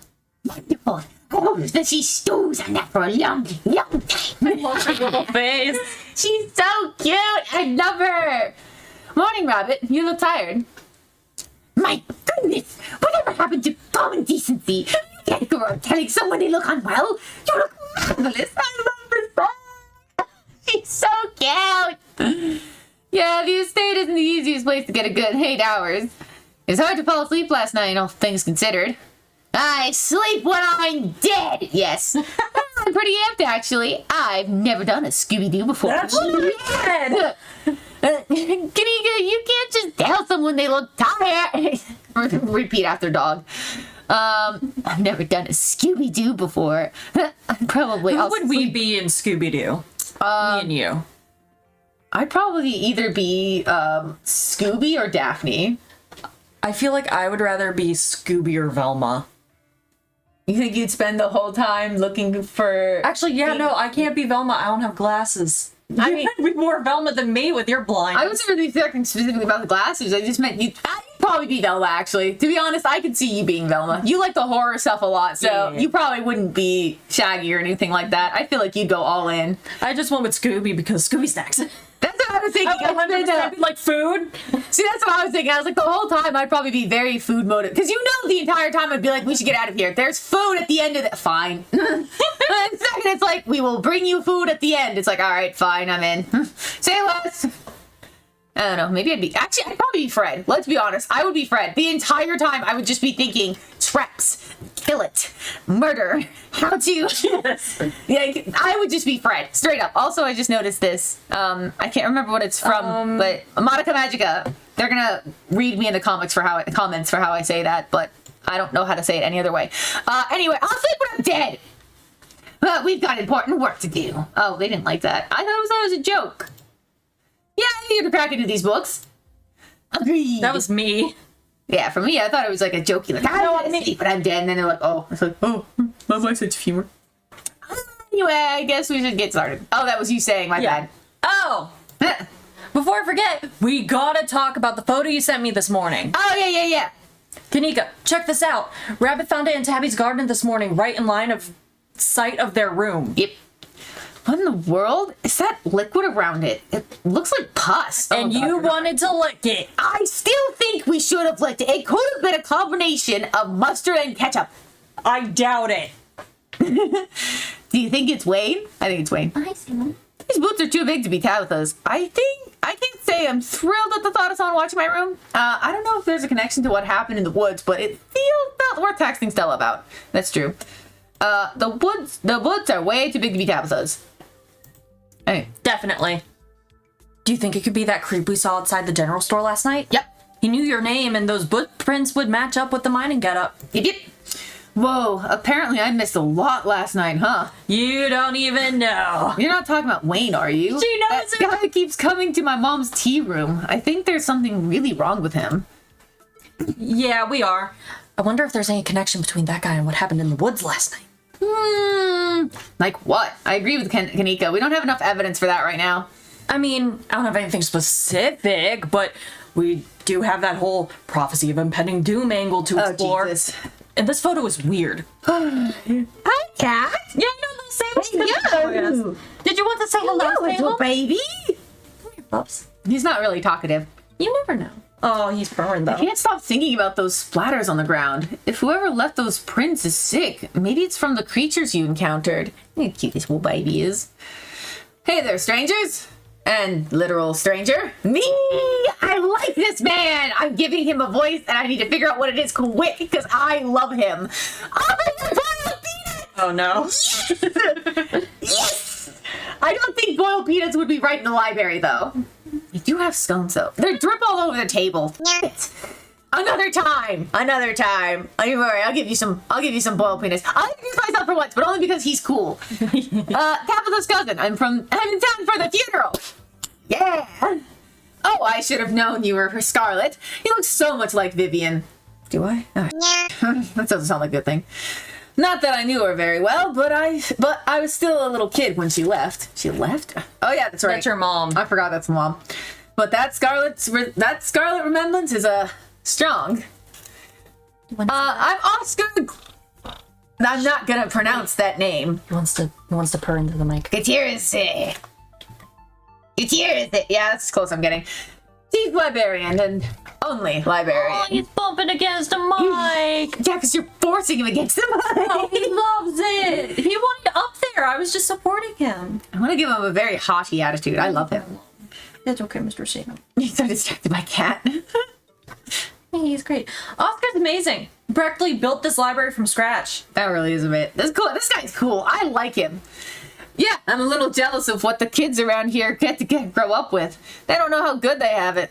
S1: Wonderful. I hope that she stews on that for a long time.
S2: Love her little face.
S1: She's so cute. I love her. Morning, Rabbit. You look tired. My goodness. Whatever happened to common decency? You can't go around telling someone they look unwell. You look marvelous. I love her so. She's so cute. Yeah, the estate isn't the easiest place to get a good 8 hours. It's hard to fall asleep last night, all things considered. I sleep when I'm dead. Yes. I'm pretty amped, actually. I've never done a Scooby-Doo before.
S2: That's what I said.
S1: You can't just tell someone they look tired. Repeat after dog. I've never done a Scooby-Doo before. Probably.
S2: Who would we be in Scooby-Doo? Me and you.
S1: I'd probably either be Scooby or Daphne.
S2: I feel like I would rather be Scooby or Velma.
S1: You think you'd spend the whole time looking for...
S2: Actually, yeah, no, I can't be Velma. I don't have glasses.
S1: I mean,
S2: you'd be more Velma than me with your blind.
S1: I wasn't really thinking specifically about the glasses. I just meant you'd probably be Velma, actually. To be honest, I could see you being Velma. You like the horror stuff a lot, so
S2: Yeah.
S1: you probably wouldn't be Shaggy or anything like that. I feel like you'd go all in.
S2: I just went with Scooby because Scooby snacks.
S1: That's what I was thinking.
S2: I would 100% be like food.
S1: See, that's what I was thinking. I was like, the whole time I'd probably be very food motive. Because you know the entire time I'd be like, we should get out of here. There's food at the end of it. Fine. And second, it's like, we will bring you food at the end. It's like, all right, fine, I'm in. Say less. I don't know. Maybe I'd probably be Fred. Let's be honest. I would be Fred. The entire time I would just be thinking, traps, kill it, murder, how to...
S2: Yes.
S1: Yeah, I would just be Fred. Straight up. Also, I just noticed this. I can't remember what it's from, but Monica Magica. They're gonna read me in the comments for how I say that, but I don't know how to say it any other way. Anyway, I'll sleep when I'm dead. But we've got important work to do. Oh, they didn't like that. I thought it was a joke. Yeah, I need to crack into these books. Agreed.
S2: That was me.
S1: Yeah, for me, I thought it was like a jokey, like, I don't want to sleep, but I'm dead. And then they're like, oh. It's like, oh, my sense of humor. Anyway, I guess we should get started. Oh, that was you saying, my bad.
S2: Oh! Before I forget, we gotta talk about the photo you sent me this morning.
S1: Oh, yeah.
S2: Kanika, check this out. Rabbit found it in Tabby's garden this morning, right in line of sight of their room.
S1: Yep. What in the world? Is that liquid around it? It looks like pus.
S2: And you wanted to lick it.
S1: I still think we should have licked it. It could have been a combination of mustard and ketchup.
S2: I doubt it.
S1: Do you think it's Wayne? I think it's Wayne.
S2: I see them.
S1: These boots are too big to be Tabitha's. I can't say I'm thrilled at the thought of someone watching my room. I don't know if there's a connection to what happened in the woods, but it felt worth texting Stella about. That's true. The woods are way too big to be Tabitha's. Hey.
S2: Definitely. Do you think it could be that creep we saw outside the general store last night?
S1: Yep.
S2: He knew your name, and those footprints would match up with the mining getup.
S1: Yep. Whoa, apparently I missed a lot last night, huh?
S2: You don't even know.
S1: You're not talking about Wayne, are you?
S2: She knows
S1: it. That guy keeps coming to my mom's tea room. I think there's something really wrong with him.
S2: Yeah, we are. I wonder if there's any connection between that guy and what happened in the woods last night.
S1: Like what? I agree with Kanika. We don't have enough evidence for that right now.
S2: I mean, I don't have anything specific, but we do have that whole prophecy of impending doom angle to explore.
S1: Oh, Jesus.
S2: And this photo is weird.
S1: Hi, Cat.
S2: Yeah, no, say hello. Did you want to say hello,
S1: little baby?
S2: Come here, Bubs.
S1: He's not really talkative.
S2: You never know. Oh, he's burned though.
S1: I can't stop thinking about those splatters on the ground. If whoever left those prints is sick, maybe it's from the creatures you encountered. Look how cute this little baby is. Hey there, strangers. And literal stranger. Me! I like this man! I'm giving him a voice and I need to figure out what it is quick because I love him.
S2: Oh no.
S1: Yes! I don't think boiled peanuts would be right in the library though. We do have scones though. They're drip all over the table. Another time. Don't worry, I'll give you some boiled peanuts. I'll introduce myself for once, but only because he's cool. Tabitha's cousin. I'm in town for the funeral. Yeah. Oh, I should have known you were Scarlet. You look so much like Vivian. Do I? Oh, that doesn't sound like a good thing. Not that I knew her very well, but I was still a little kid when she left. She left? Oh yeah, that's right.
S2: That's your mom.
S1: I forgot that's mom. But that Scarlet remembrance is strong. I'm Oscar. I'm not gonna pronounce that name.
S2: He wants to purr into the mic.
S1: Gutierrez. Yeah, that's as close I'm getting. Chief librarian and only librarian.
S2: Oh, he's bumping against a mic.
S1: Yeah, because you're forcing him against the mic.
S2: Oh, he loves it. He wanted up there. I was just supporting him.
S1: I want to give him a very haughty attitude. I love him.
S2: That's okay, Mr. Shino.
S1: He's so distracted by Cat.
S2: He's great. Oscar's amazing. Practically built this library from scratch.
S1: That really is a bit. This guy's cool. I like him. Yeah, I'm a little jealous of what the kids around here get to grow up with. They don't know how good they have it.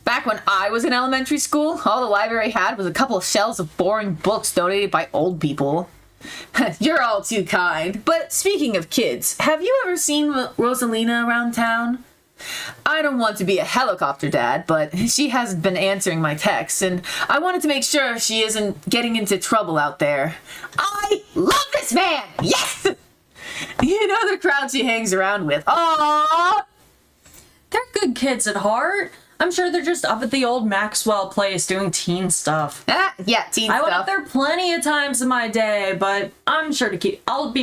S1: Back when I was in elementary school, all the library had was a couple of shelves of boring books donated by old people. You're all too kind. But speaking of kids, have you ever seen Rosalina around town? I don't want to be a helicopter dad, but she hasn't been answering my texts, and I wanted to make sure she isn't getting into trouble out there. I love this man! Yes! You know the crowd she hangs around with. Aww!
S2: They're good kids at heart. I'm sure they're just up at the old Maxwell place doing teen stuff.
S1: Yeah, teen stuff.
S2: I went up there plenty of times in my day, but I'll be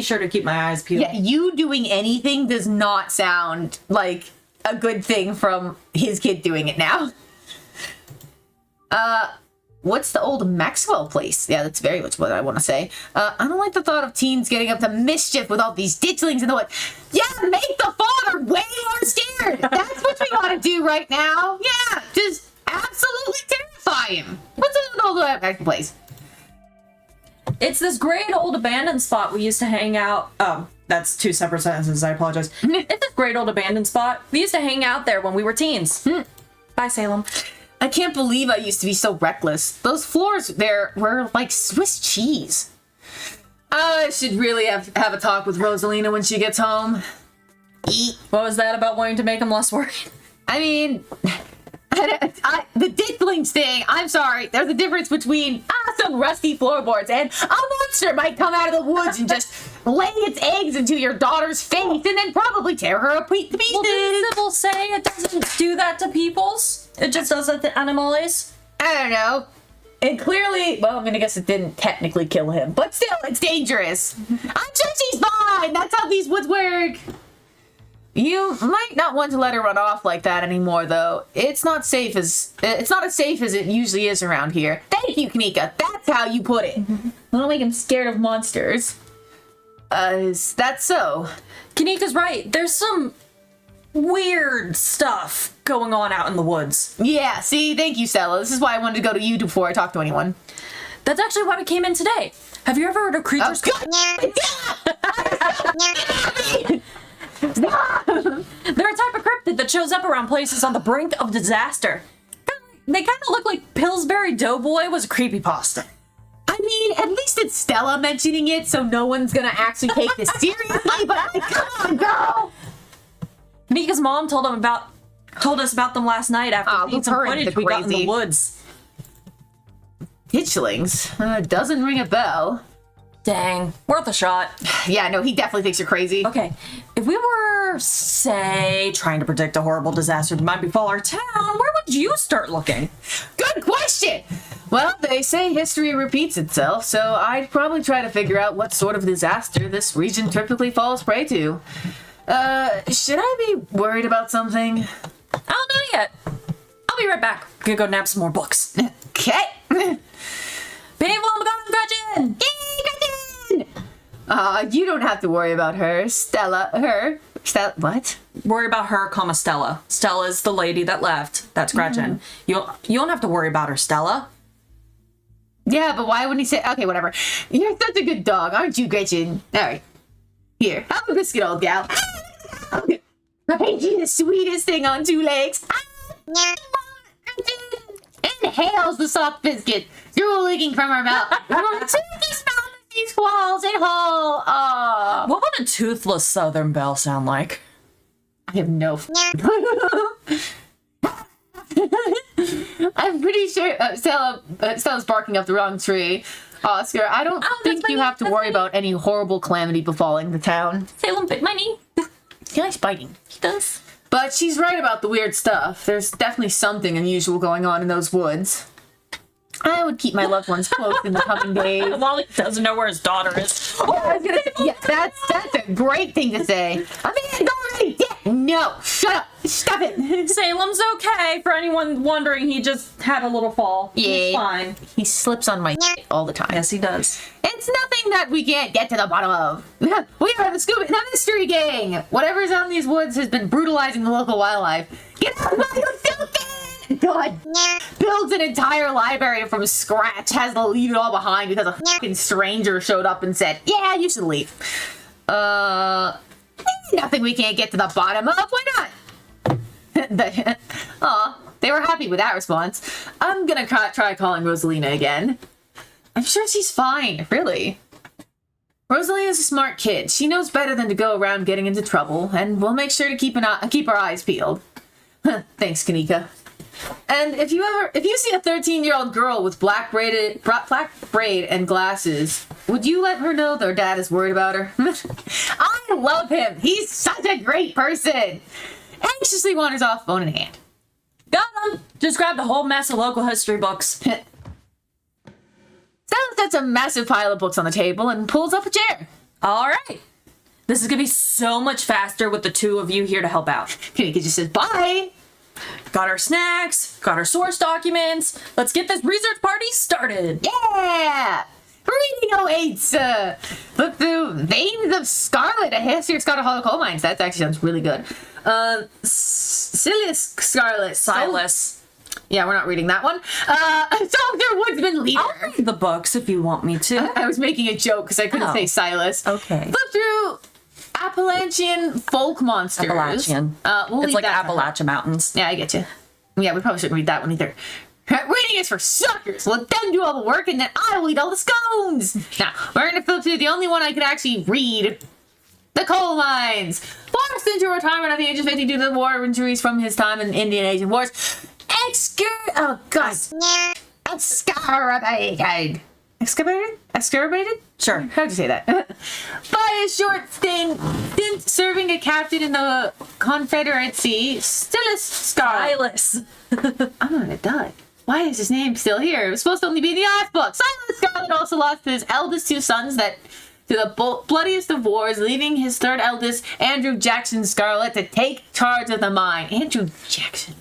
S2: sure to keep my eyes peeled.
S1: Yeah, you doing anything does not sound like a good thing from his kid doing it now. What's the old Maxwell place? Yeah, that's very much what I want to say. I don't like the thought of teens getting up to mischief with all these ditchlings in the woods. Yeah, make the father way more scared. That's what we want to do right now. Yeah, just absolutely terrify him. What's the old Maxwell place?
S2: It's this great old abandoned spot we used to hang out. Oh, that's two separate sentences. I apologize. It's this great old abandoned spot. We used to hang out there when we were teens. Bye, Salem.
S1: I can't believe I used to be so reckless. Those floors there were like Swiss cheese. I should really have a talk with Rosalina when she gets home.
S2: What was that about wanting to make him less worried?
S1: I mean, the dicklings thing, I'm sorry. There's a difference between some rusty floorboards and a monster might come out of the woods and just lay its eggs into your daughter's face and then probably tear her to pieces.
S2: Well, didn't Sybil say it doesn't do that to peoples? It just does that to animals?
S1: I don't know. And clearly, well, I mean, I guess it didn't technically kill him, but still, it's dangerous. I'm sure she's fine. That's how these woods work. You might not want to let her run off like that anymore, though. It's not as safe as it usually is around here. Thank you, Kanika. That's how you put it. Don't make him scared of monsters. Is that so?
S2: Kanika's right. There's some weird stuff going on out in the woods.
S1: Yeah, see, thank you, Stella. This is why I wanted to go to you before I talk to anyone.
S2: That's actually why we came in today. Have you ever heard of creatures called... They're a type of cryptid that shows up around places on the brink of disaster. They kind of look like Pillsbury Doughboy was a creepypasta.
S1: I mean, at least it's Stella mentioning it, so no one's gonna actually take this seriously, but come on, girl!
S2: Mika's mom told us about them last night after seeing some footage we got in the woods.
S1: Hitchlings? Doesn't ring a bell.
S2: Dang, worth a shot.
S1: Yeah, no, he definitely thinks you're crazy.
S2: Okay, if we were, say, trying to predict a horrible disaster that might befall our town, where would you start looking?
S1: Good question! Well, they say history repeats itself, so I'd probably try to figure out what sort of disaster this region typically falls prey to. Should I be worried about something?
S2: I don't know yet. I'll be right back. Gonna go nab some more books.
S1: Okay.
S2: Painful, I'm gone, Gretchen!
S1: Yay, Gretchen! You don't have to worry about her. Stella, what?
S2: Worry about her, comma, Stella. Stella's the lady that left. That's Gretchen. You don't have to worry about her, Stella.
S1: Yeah, but why wouldn't he say... Okay, whatever. You're such a good dog, aren't you, Gretchen? All right. Here, have a biscuit, old gal. I paid you the sweetest thing on two legs. Inhales the soft biscuit, drooling from her mouth. These walls and whole.
S2: What would a toothless Southern belle sound like?
S1: I have no. I'm pretty sure Stella's barking up the wrong tree. Oscar, I don't think you have to worry about any horrible calamity befalling the town.
S2: Salem bit my knee.
S1: He likes biting.
S2: He does.
S1: But she's right about the weird stuff. There's definitely something unusual going on in those woods. I would keep my loved ones close in the coming days.
S2: Wally doesn't know where his daughter is.
S1: Oh, I was gonna say, yeah, that's a great thing to say. I mean, already dead. No, shut up. Stop it.
S2: Salem's okay. For anyone wondering, he just had a little fall.
S1: Yeah.
S2: He's fine.
S1: He slips on my all the time.
S2: Yes, he does.
S1: It's nothing that we can't get to the bottom of. We are the mystery gang. Whatever's out in these woods has been brutalizing the local wildlife. Get out of my filthy! God. Builds an entire library from scratch, has to leave it all behind because a fucking stranger showed up and said, yeah, you should leave. Nothing we can't get to the bottom of. Why not? They were happy with that response. I'm gonna try calling Rosalina again. I'm sure she's fine, really. Rosalina's a smart kid. She knows better than to go around getting into trouble, and we'll make sure to keep our eyes peeled. Thanks, Kanika. And if you see a 13-year-old girl with black braid and glasses, would you let her know their dad is worried about her? I love him. He's such a great person. Anxiously wanders off, phone in hand.
S2: Got him. Just grabbed a whole mess of local history books.
S1: Stella sets a massive pile of books on the table and pulls up a chair.
S2: All right. This is gonna be so much faster with the two of you here to help out.
S1: Kanika just says bye.
S2: Got our snacks, got our source documents. Let's get this research party started.
S1: Yeah! Reading awaits! Look through Veins of Scarlet, a history of Scarlet Hollow coal mines. That actually sounds really good. Silas Scarlet.
S2: Silas.
S1: Yeah, we're not reading that one. Soldier Woodsman Leader.
S2: I'll read the books if you want me to.
S1: I was making a joke because I couldn't say Silas.
S2: Okay.
S1: Flip through Appalachian Folk Monsters.
S2: Appalachian.
S1: We'll
S2: it's
S1: leave
S2: like
S1: that
S2: Appalachian Mountains.
S1: Yeah, I get you. Yeah, we probably shouldn't read that one either. Reading is for suckers. Let them do all the work, and then I will eat all the scones. Now, we're going to flip to the only one I could actually read. The coal mines. Forced into retirement at the age of 50 due to the war injuries from his time in the Indian Asian Wars. Excavated?
S2: Sure.
S1: How'd you say that? By a short stint serving a captain in the Confederacy, Scarlet. I'm gonna die. Why is his name still here? It was supposed to only be in the last book. Scarlet also lost his eldest two sons to the bloodiest of wars, leaving his third eldest, Andrew Jackson Scarlet, to take charge of the mine. Andrew Jackson.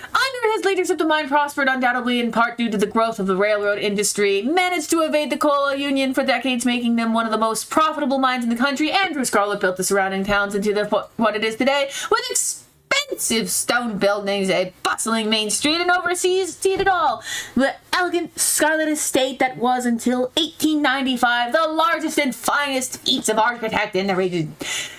S1: Under his leadership, the mine prospered undoubtedly in part due to the growth of the railroad industry, managed to evade the coal union for decades, making them one of the most profitable mines in the country. Andrew Scarlet built the surrounding towns into what it is today, with expensive stone buildings, a bustling main street, and overseas it all. The elegant Scarlet estate that was, until 1895, the largest and finest feats of architecture in the region.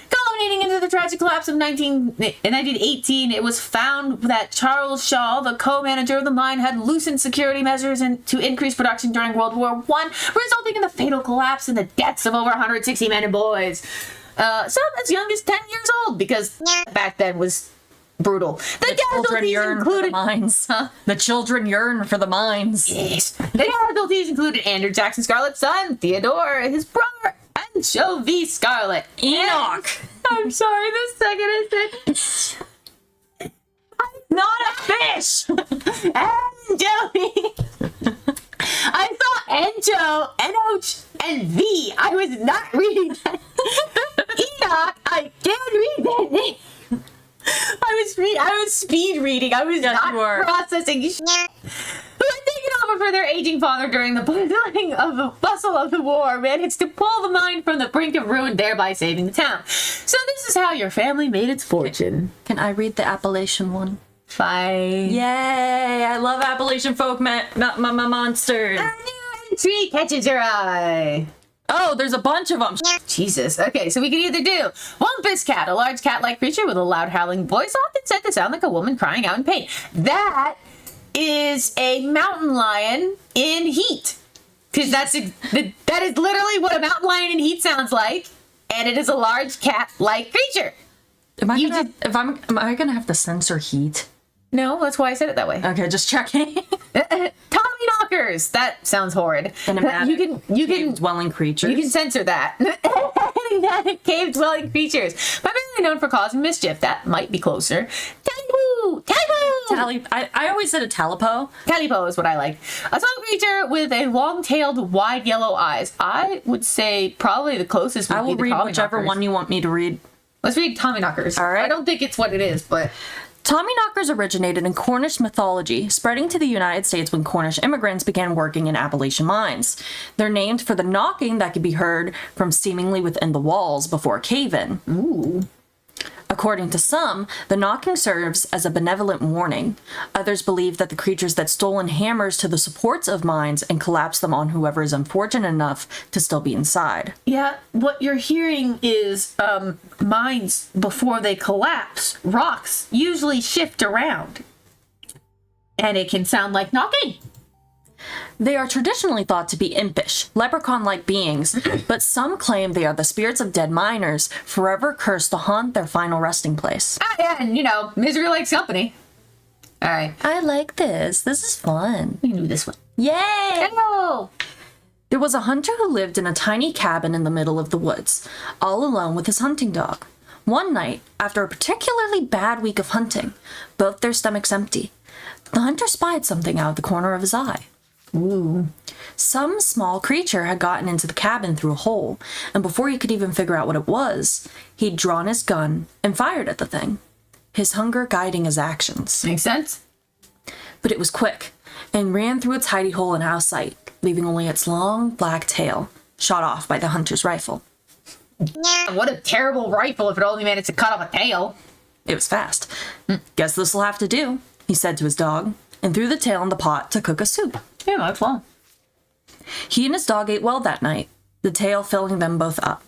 S1: Culminating into the tragic collapse of 1918, it was found that Charles Shaw, the co-manager of the mine, had loosened security measures to increase production during World War I, resulting in the fatal collapse and the deaths of over 160 men and boys. Some as young as 10 years old, because back then was brutal. The
S2: children yearn
S1: included
S2: for the mines. Huh? The children yearn for the mines.
S1: Yes. The casualties included Andrew Jackson Scarlet's son, Theodore, his brother, Anchovy Scarlet.
S2: Enoch.
S1: I'm sorry, the second I said
S2: Not a fish!
S1: Anchovy. I saw Ancho, Enoch, and V. I was not reading that. Enoch, I can't read that name. I was speed reading. I was not processing shit. Who had taken over for their aging father during the bustle of the war, managed to pull the mine from the brink of ruin, thereby saving the town. So this is how your family made its fortune.
S2: Can I read the Appalachian one?
S1: Fine.
S2: Yay! I love Appalachian folk monsters.
S1: A new entry catches your eye.
S2: Oh, there's a bunch of them.
S1: Jesus. Okay, so we can either do Wumpus Cat, a large cat-like creature with a loud howling voice, often said to sound like a woman crying out in pain. That is a mountain lion in heat. Because that is literally what a mountain lion in heat sounds like. And it is a large cat-like creature.
S2: Am I gonna have to censor heat?
S1: No, that's why I said it that way.
S2: Okay, just checking.
S1: Tommy knockers. That sounds horrid. You can
S2: dwelling creatures.
S1: You can censor that. Cave dwelling creatures, primarily known for causing mischief. That might be closer.
S2: Tally. I always said a talipo.
S1: Talipo is what I like. A small creature with a long-tailed, wide yellow eyes. I would say probably the closest would be the
S2: I will read whichever one you want me to read.
S1: Let's read Tommyknockers.
S2: All right.
S1: I don't think it's what it is, but...
S2: Tommyknockers originated in Cornish mythology, spreading to the United States when Cornish immigrants began working in Appalachian mines. They're named for the knocking that could be heard from seemingly within the walls before a cave-in.
S1: Ooh.
S2: According to some, the knocking serves as a benevolent warning. Others believe that the creatures that stolen hammers to the supports of mines and collapse them on whoever is unfortunate enough to still be inside.
S1: Yeah, what you're hearing is mines, before they collapse, rocks usually shift around. And it can sound like knocking.
S2: They are traditionally thought to be impish, leprechaun-like beings, but some claim they are the spirits of dead miners, forever cursed to haunt their final resting place.
S1: Yeah, and misery likes company. All right.
S2: I like this. This is fun.
S1: We can do this one.
S2: Yay!
S1: Hello!
S2: There was a hunter who lived in a tiny cabin in the middle of the woods, all alone with his hunting dog. One night, after a particularly bad week of hunting, both their stomachs empty, the hunter spied something out of the corner of his eye.
S1: Ooh.
S2: Some small creature had gotten into the cabin through a hole, and before he could even figure out what it was, he'd drawn his gun and fired at the thing, his hunger guiding his actions.
S1: Makes sense.
S2: But it was quick, and ran through its hidey hole and out of sight, leaving only its long black tail, shot off by the hunter's rifle.
S1: What a terrible rifle if it only managed to cut off a tail.
S2: It was fast. Guess this'll have to do, he said to his dog, and threw the tail in the pot to cook a soup.
S1: Yeah, might as well.
S2: He and his dog ate well that night, the tail filling them both up.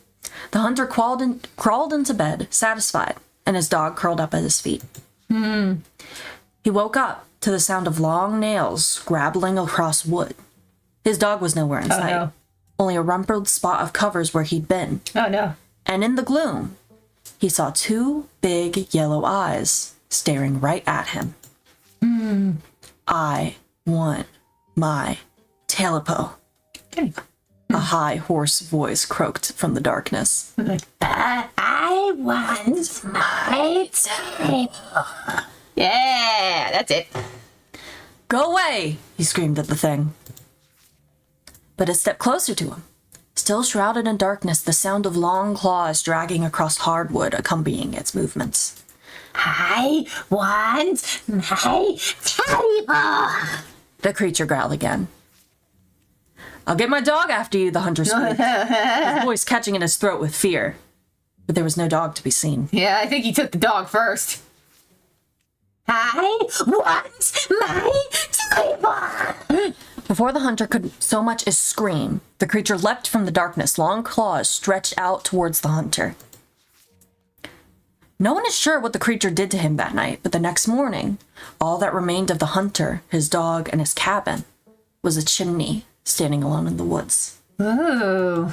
S2: The hunter crawled into bed, satisfied, and his dog curled up at his feet. He woke up to the sound of long nails grabbling across wood. His dog was nowhere in sight.
S1: No.
S2: Only a rumpled spot of covers where he'd been.
S1: Oh, no.
S2: And in the gloom, he saw two big yellow eyes staring right at him. I want my Talipo.
S1: Okay.
S2: A high, hoarse voice croaked from the darkness.
S1: I want my Talipo. Yeah, that's it.
S2: Go away, he screamed at the thing. But a step closer to him, still shrouded in darkness, the sound of long claws dragging across hardwood accompanying its movements.
S1: I want my Talipo.
S2: The creature growled again. I'll get my dog after you, the hunter squeaked, his voice catching in his throat with fear. But there was no dog to be seen.
S1: Yeah, I think he took the dog first. I want my Talipo.
S2: Before the hunter could so much as scream, the creature leapt from the darkness, long claws stretched out towards the hunter. No one is sure what the creature did to him that night, but the next morning, all that remained of the hunter, his dog, and his cabin was a chimney standing alone in the woods.
S1: Ooh.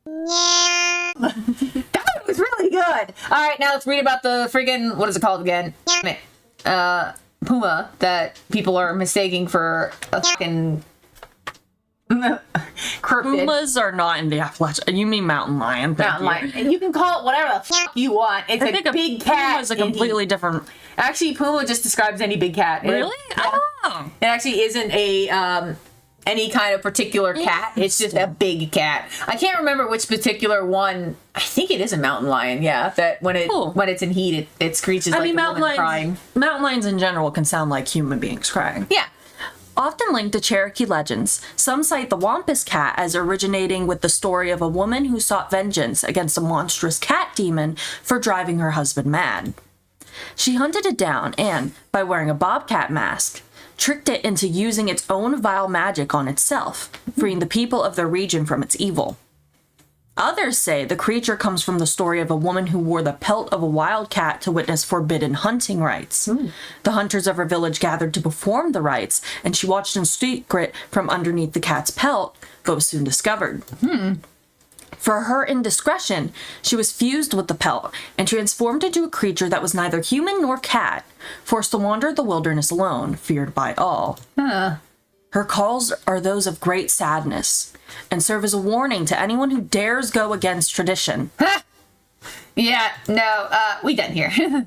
S1: That was really good. All right, now let's read about the friggin', what is it called again? Puma that people are mistaking for a fucking cryptid.
S2: Pumas are not in the Appalachian. You mean mountain lion?
S1: Mountain lion. And you can call it whatever the fuck you want. It's
S2: I think
S1: a big cat.
S2: Puma is a completely different.
S1: Actually, Puma just describes any big cat.
S2: Really?
S1: Oh. It actually isn't a any kind of particular cat. It's just a big cat. I can't remember which particular one. I think it is a mountain lion. Yeah, that when it's in heat, it screeches like a woman crying.
S2: Mountain lions in general can sound like human beings crying.
S1: Yeah.
S2: Often linked to Cherokee legends, some cite the Wampus cat as originating with the story of a woman who sought vengeance against a monstrous cat demon for driving her husband mad. She hunted it down and, by wearing a bobcat mask, tricked it into using its own vile magic on itself, freeing the people of their region from its evil. Others say the creature comes from the story of a woman who wore the pelt of a wild cat to witness forbidden hunting rites. The hunters of her village gathered to perform the rites, and she watched in secret from underneath the cat's pelt, but was soon discovered. For her indiscretion, she was fused with the pelt and transformed into a creature that was neither human nor cat, forced to wander the wilderness alone, feared by all. Her calls are those of great sadness and serve as a warning to anyone who dares go against tradition.
S1: Yeah, no, we done here. Here's the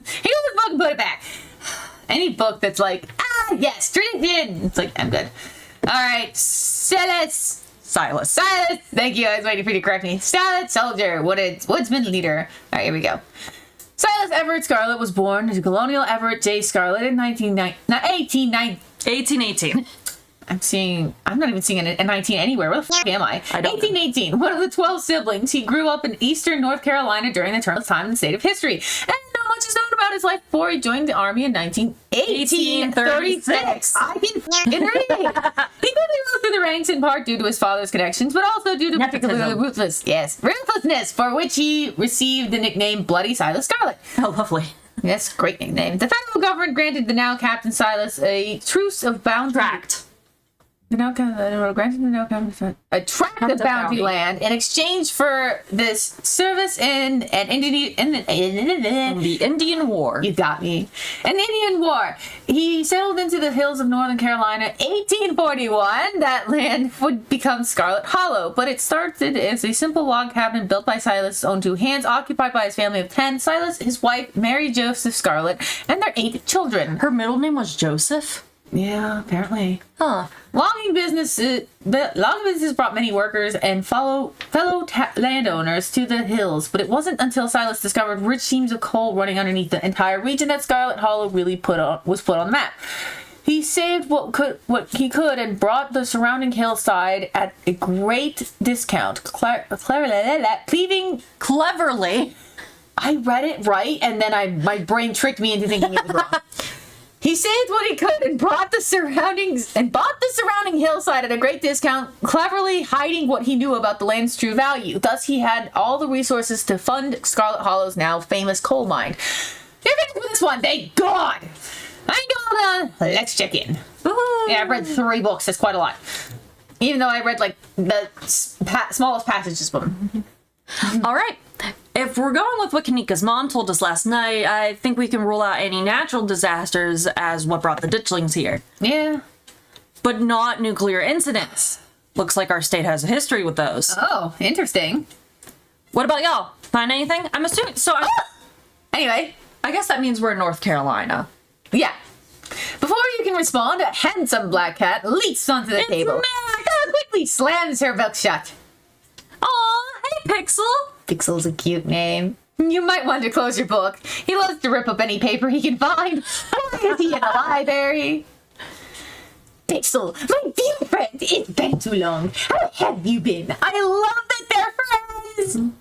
S1: book and put it back. Any book that's like, yes, tradition. It's like, I'm good. All right, Silas. Thank you. I was waiting for you to correct me. Scarlet soldier. Woodsman leader. All right, here we go. Silas Everett Scarlet was born to Colonial Everett J. Scarlet in
S2: 1818.
S1: I'm not even seeing a 19 anywhere. Where the fuck am I?
S2: I don't
S1: 1818. One of the 12 siblings. He grew up in eastern North Carolina during the turbulent time in the state of history. And not much is known about his life before he joined the army in 1836. I can fucking read. He quickly rose through the ranks in part due to his father's connections, but also due to particularly ruthlessness, for which he received the nickname Bloody Silas Scarlet.
S2: Oh, lovely.
S1: That's a great nickname. The federal government granted the now Captain Silas a truce of bounty. A tract of bounty land in exchange for this service in the
S2: Indian War.
S1: You got me. An Indian War. He settled into the hills of Northern Carolina. 1841, that land would become Scarlet Hollow, but it started as a simple log cabin built by Silas' own two hands, occupied by his family of 10. Silas, his wife, Mary Joseph Scarlet, and their 8 children.
S2: Her middle name was Joseph?
S1: Yeah, apparently.
S2: Huh.
S1: Logging businesses brought many workers and fellow landowners to the hills, but it wasn't until Silas discovered rich seams of coal running underneath the entire region that Scarlet Hollow really was put on the map. He saved what he could and brought the surrounding hillside at a great discount.
S2: Cleverly.
S1: I read it right, and then my brain tricked me into thinking it was wrong. He saved what he could and bought the surrounding hillside at a great discount, cleverly hiding what he knew about the land's true value. Thus, he had all the resources to fund Scarlet Hollow's now famous coal mine. They're finished with this one, thank God! I go let's check in.
S2: Woohoo!
S1: Yeah, I've read 3 books. That's quite a lot. Even though I read, like, the smallest passages of them.
S2: All right. If we're going with what Kanika's mom told us last night, I think we can rule out any natural disasters as what brought the ditchlings here.
S1: Yeah.
S2: But not nuclear incidents. Looks like our state has a history with those.
S1: Oh, interesting.
S2: What about y'all? Find anything? I'm assuming...
S1: Anyway.
S2: I guess that means we're in North Carolina.
S1: Yeah. Before you can respond, a handsome black cat leaps onto the table.
S2: Max!
S1: Quickly slams her book shut.
S2: Aw, hey, Pixel!
S1: Pixel's a cute name. You might want to close your book. He loves to rip up any paper he can find. Why is he in the library? Pixel, my dear friend, it's been too long. How have you been? I love that they're friends.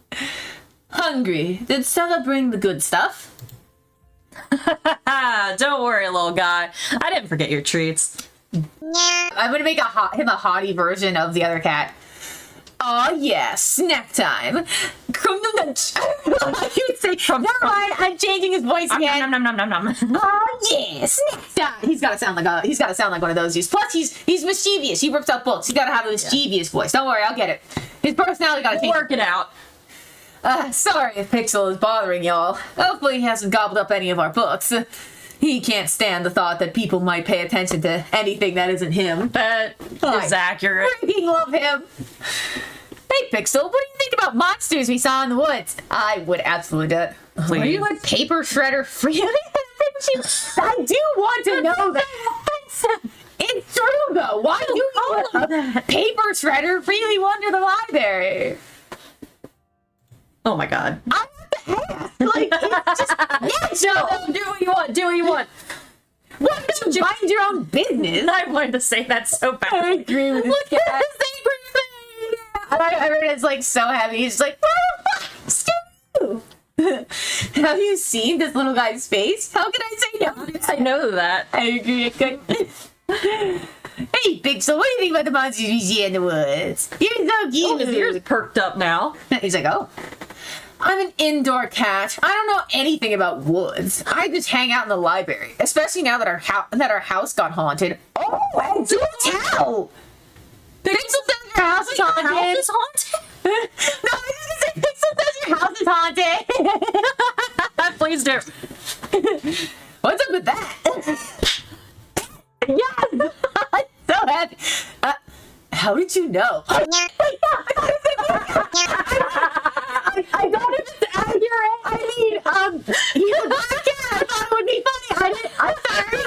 S1: Hungry. Did Stella bring the good stuff?
S2: Don't worry, little guy. I didn't forget your treats.
S1: I'm gonna make him a haughty version of the other cat. Oh yeah, snack time. You would say, never mind, I'm changing his voice again. Oh yeah, snack time. He's gotta sound like one of those dudes. Plus, he's mischievous. He rips out books. He's gotta have a mischievous voice. Don't worry, I'll get it. His personality gotta change.
S2: Work it out.
S1: Sorry if Pixel is bothering y'all. Hopefully he hasn't gobbled up any of our books. He can't stand the thought that people might pay attention to anything that isn't him.
S2: That is accurate.
S1: Freaking love him. Hey, Pixel, what do you think about monsters we saw in the woods? I would absolutely do it.
S2: Please.
S1: Are you a paper shredder free? I do want to know that. It's true, though. Why do you let a paper shredder freely wander the library?
S2: Oh my god.
S1: I have to ask. Like, it's just natural.
S2: Do what you want. Do what you want.
S1: Why don't you mind your own business?
S2: I wanted to say that so bad.
S1: I agree with this
S2: Look
S1: cat.
S2: at this thing.
S1: And I read it's like so heavy. He's just like, what the fuck? Have you seen this little guy's face? How can I say no?
S2: I know that.
S1: I agree. Hey, Pixel, what do you think about the monsters we see in the woods? You're so cute.
S2: Oh, his ears perked up now.
S1: He's like, oh. I'm an indoor cat. I don't know anything about woods. I just hang out in the library, especially now that our house got haunted. Oh, do tell! Pixel says your house is haunted.
S2: Your house is haunted?
S1: No, I was gonna say Pixel says your house is haunted.
S2: Please do.
S1: What's up with that? Yes! I'm so happy. How did you know? Wait, no, I got it accurate. I mean, he's a black cat. I thought it would be funny. I'm sorry.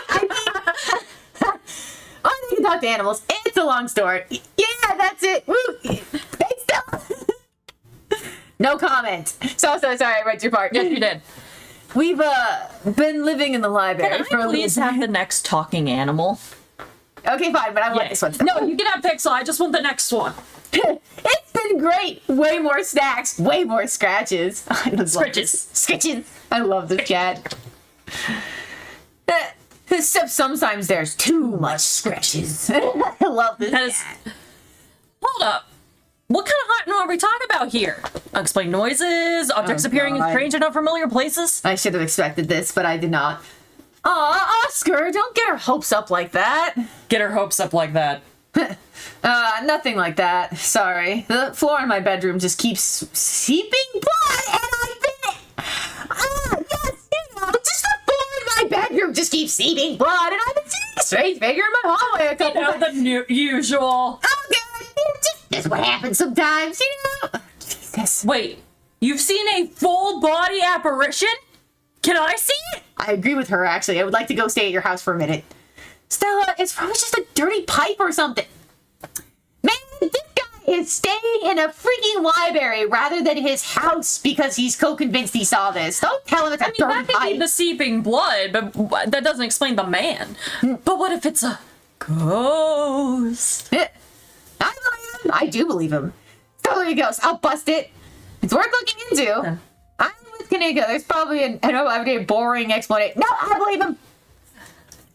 S1: I think you talk to animals. It's a long story. Yeah, that's it. Woo. Thanks, Stella. No comment. So sorry. I read your part.
S2: Yes, you did.
S1: We've been living in the library for a little
S2: please have the next talking animal?
S1: Okay, fine, but I want this one.
S2: No, you can have Pixel. I just want the next one.
S1: It's been great. Way more snacks, way more scratches. I love
S2: Scritches.
S1: Scritches. I love this cat. Except sometimes there's too much scratches. I love this cat.
S2: Hold up. What kind of haunting are we talking about here? Unexplained noises, objects appearing in strange and unfamiliar places?
S1: I should have expected this, but I did not. Aw, Oscar, don't get her hopes up like that.
S2: Get her hopes up like that.
S1: Nothing like that. Sorry. The floor in my bedroom just keeps seeping blood, and I've been... yes, just the floor in my bedroom just keeps seeping blood, and I've been seeing a strange figure in my hallway a couple times.
S2: The usual.
S1: Oh, God, that's what happens sometimes, you know? Jesus.
S2: Wait, you've seen a full body apparition? Can I see it?
S1: I agree with her, actually. I would like to go stay at your house for a minute. Stella, it's probably just a dirty pipe or something. Man, this guy is staying in a freaking library rather than his house because he's convinced he saw this. Don't tell him it's a dirty
S2: that could
S1: pipe.
S2: be the seeping blood, but that doesn't explain the man. But what if it's a ghost?
S1: I believe him. I do believe him. It's totally a ghost. I'll bust it. It's worth looking into. I'm with Kanika. There's probably an everyday boring explanation. No, I believe him.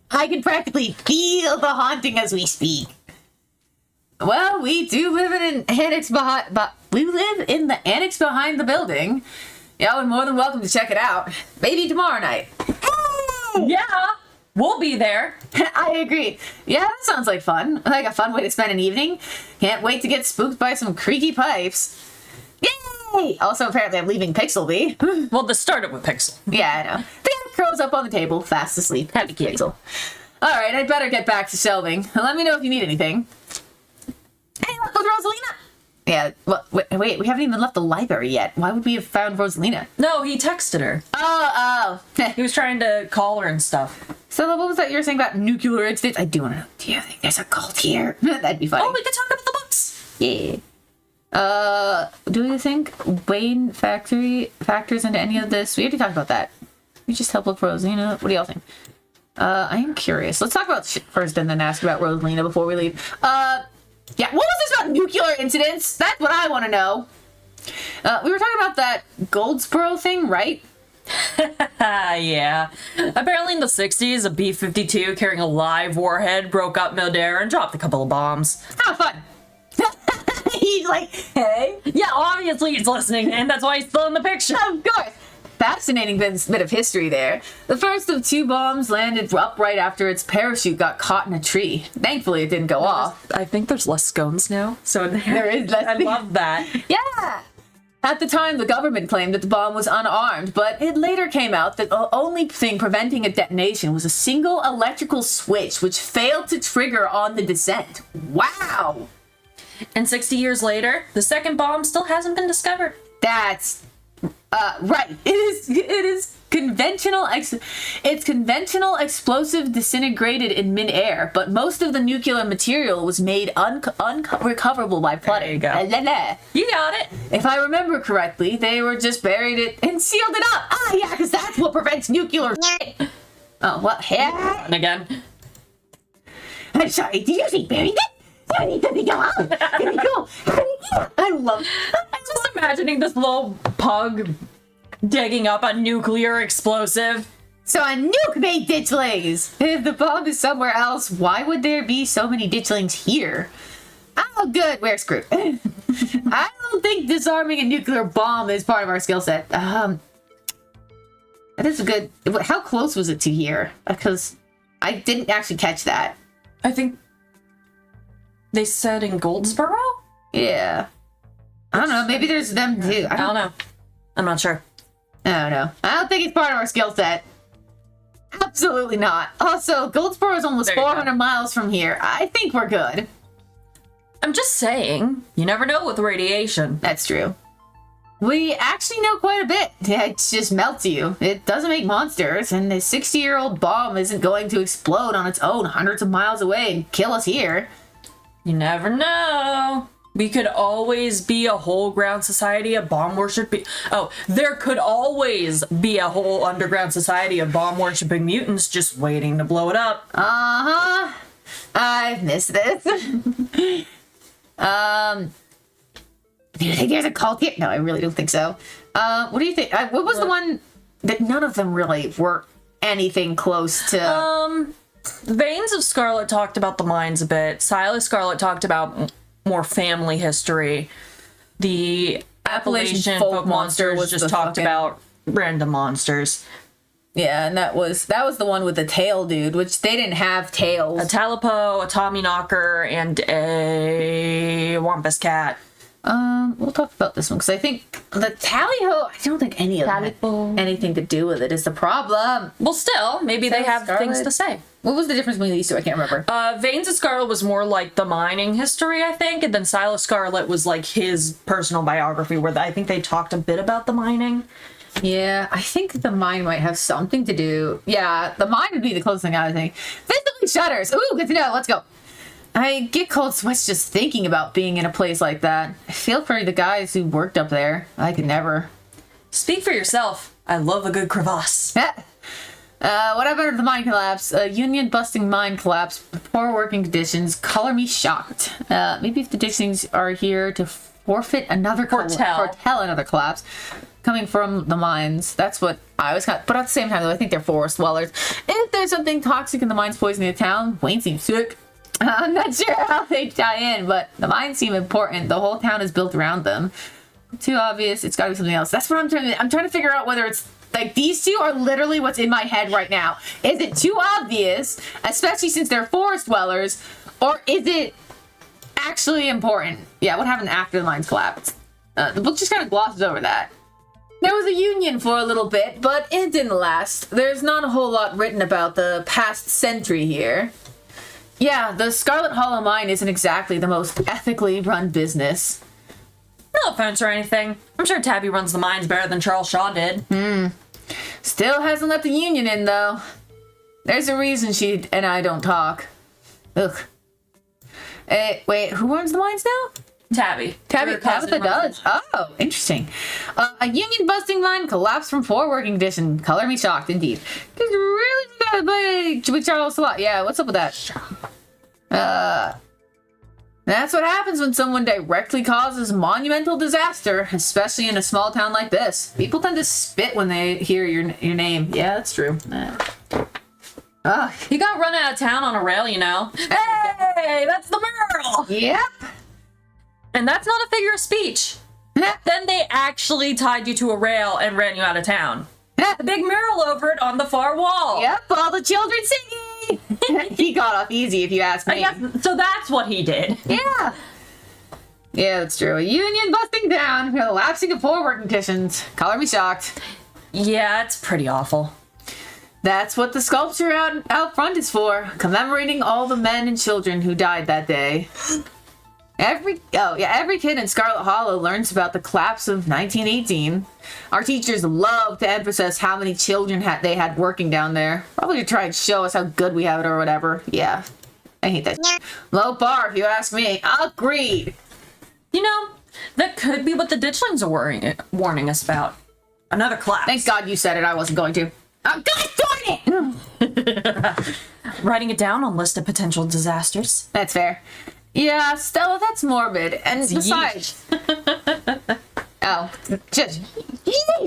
S1: I can practically feel the haunting as we speak. Well, we do live in an annex behind, but we live in the annex behind the building. Y'all are more than welcome to check it out. Maybe tomorrow night. Hey!
S2: Yeah. We'll be there.
S1: I agree. Yeah, that sounds like fun. Like a fun way to spend an evening. Can't wait to get spooked by some creaky pipes. Yay! Also, apparently I'm leaving Pixelby.
S2: Well, this started with Pixel.
S1: Yeah, I know. The cat curls up on the table, fast asleep.
S2: Happy kitty.
S1: Pixel. Alright, I'd better get back to shelving. Let me know if you need anything. Hey, look, with Rosalina! Yeah, well, wait, we haven't even left the library yet. Why would we have found Rosalina?
S2: No, he texted her.
S1: Oh.
S2: He was trying to call her and stuff.
S1: So what was that you were saying about nuclear incidents? I do want to know. Do you think there's a cult here? That'd be funny.
S2: Oh, we could talk about the books.
S1: Yeah. Do you think Wayne factors into any of this? We already talked about that. We just help look for Rosalina. What do y'all think? I am curious. Let's talk about shit first and then ask about Rosalina before we leave. Yeah, what was this about nuclear incidents? That's what I want to know. We were talking about that Goldsboro thing, right?
S2: Yeah. Apparently in the 60s, a B-52 carrying a live warhead broke up midair and dropped a couple of bombs.
S1: How fun. He's like, hey.
S2: Yeah, obviously he's listening, and that's why he's still in the picture.
S1: Of course. Fascinating bit of history there. The first of 2 bombs landed up right after its parachute got caught in a tree. Thankfully, it didn't go off.
S2: I think there's less scones now. So
S1: There is less.
S2: I love that.
S1: Yeah! At the time, the government claimed that the bomb was unarmed, but it later came out that the only thing preventing a detonation was a single electrical switch which failed to trigger on the descent. Wow!
S2: And 60 years later, the second bomb still hasn't been discovered.
S1: That's right. It is conventional. It's conventional explosive disintegrated in midair, but most of the nuclear material was made unrecoverable by flooding.
S2: There you go. You got it.
S1: If I remember correctly, they were just buried it and sealed it up. Ah, yeah, because that's what prevents nuclear. Oh, what? Yeah.
S2: And again.
S1: I'm sorry. Did you say buried it? Let me go out. Let me go. I love.
S2: I'm just imagining this little pug digging up a nuclear explosive.
S1: So a nuke made ditchlings! If the bomb is somewhere else, why would there be so many ditchlings here? Oh, good, we're screwed. I don't think disarming a nuclear bomb is part of our skill set. That is a good... How close was it to here? Because I didn't actually catch that.
S2: I think they said in Goldsboro?
S1: Yeah. I don't know, maybe there's them too.
S2: I don't know. I'm not sure.
S1: I don't know. I don't think it's part of our skill set. Absolutely not. Also, Goldsboro is almost 400 miles from here. I think we're good.
S2: I'm just saying, you never know with radiation.
S1: That's true. We actually know quite a bit. It just melts you. It doesn't make monsters, and the 60-year-old bomb isn't going to explode on its own hundreds of miles away and kill us here.
S2: You never know. We could always be a whole ground society of bomb worshiping. Oh, there could always be a whole underground society of bomb worshipping mutants just waiting to blow it up.
S1: Uh-huh. I've missed this. Do you think there's a cult here? No, I really don't think so. What do you think? What was the one that none of them really were anything close to?
S2: Veins of Scarlet talked about the mines a bit. Silas Scarlet talked about more family history. The Appalachian folk monster was just talked about random monsters.
S1: Yeah, and that was the one with the tail dude, which they didn't have tails.
S2: A Talipo, a Tommyknocker, and a Wampus Cat.
S1: We'll talk about this one because I think the Tally-Ho, I don't think any of them had anything to do with it is the problem.
S2: Well, still, maybe they have things to say.
S1: What was the difference between these two? I can't remember.
S2: Veins of Scarlet was more like the mining history, I think, and then Silas Scarlet was like his personal biography where I think they talked a bit about the mining.
S1: Yeah, I think the mine might have something to do. Yeah, the mine would be the closest thing I would think. Visibly shudders. Ooh, good to know. Let's go. I get cold sweats just thinking about being in a place like that. I feel for the guys who worked up there. I could never.
S2: Speak for yourself. I love a good crevasse.
S1: Whatever the mine collapse, union-busting mine collapse, poor working conditions, color me shocked. Maybe if the Dixings are here to foretell another collapse coming from the mines. That's what I was kind of, but at the same time, though, I think they're forest dwellers. If there's something toxic in the mines poisoning the town, Wayne seems sick. I'm not sure how they tie in, but the mines seem important. The whole town is built around them. Too obvious. It's got to be something else. That's what I'm trying to figure out whether it's Like, these two are literally what's in my head right now. Is it too obvious, especially since they're forest dwellers, or is it actually important? Yeah, what happened after the mines collapsed? The book just kind of glosses over that. There was a union for a little bit, but it didn't last. There's not a whole lot written about the past century here. Yeah, the Scarlet Hollow Mine isn't exactly the most ethically run business.
S2: No offense or anything. I'm sure Tabby runs the mines better than Charles Shaw did.
S1: Still hasn't let the union in, though. There's a reason she and I don't talk. Ugh. Wait, who runs the mines now?
S2: Tabby.
S1: Tabitha does. Oh, interesting. A union-busting mine collapsed from poor working condition. Color me shocked, indeed. This really bad by Charles a lot. Yeah, what's up with that? That's what happens when someone directly causes monumental disaster, especially in a small town like this. People tend to spit when they hear your name. Yeah, that's true.
S2: He got run out of town on a rail, you know. Hey, that's the Merle!
S1: Yep.
S2: And that's not a figure of speech. Then they actually tied you to a rail and ran you out of town. The big mural over it on the far wall.
S1: Yep, all the children singing. He got off easy, if you ask me.
S2: I guess, so that's what he did.
S1: Yeah. Yeah, that's true. A union busting down, collapsing of poor working conditions. Color me shocked.
S2: Yeah, it's pretty awful.
S1: That's what the sculpture out front is for, commemorating all the men and children who died that day. Every kid in Scarlet Hollow learns about the collapse of 1918. Our teachers love to emphasize how many children they had working down there. Probably to try and show us how good we have it or whatever. Yeah, I hate that. Low bar, if you ask me. Agreed.
S2: You know, that could be what the ditchlings are warning us about. Another collapse.
S1: Thank God you said it. I wasn't going to. I'm God darn it!
S2: Writing it down on list of potential disasters.
S1: That's fair. Yeah, Stella, that's morbid. And besides... Oh, just...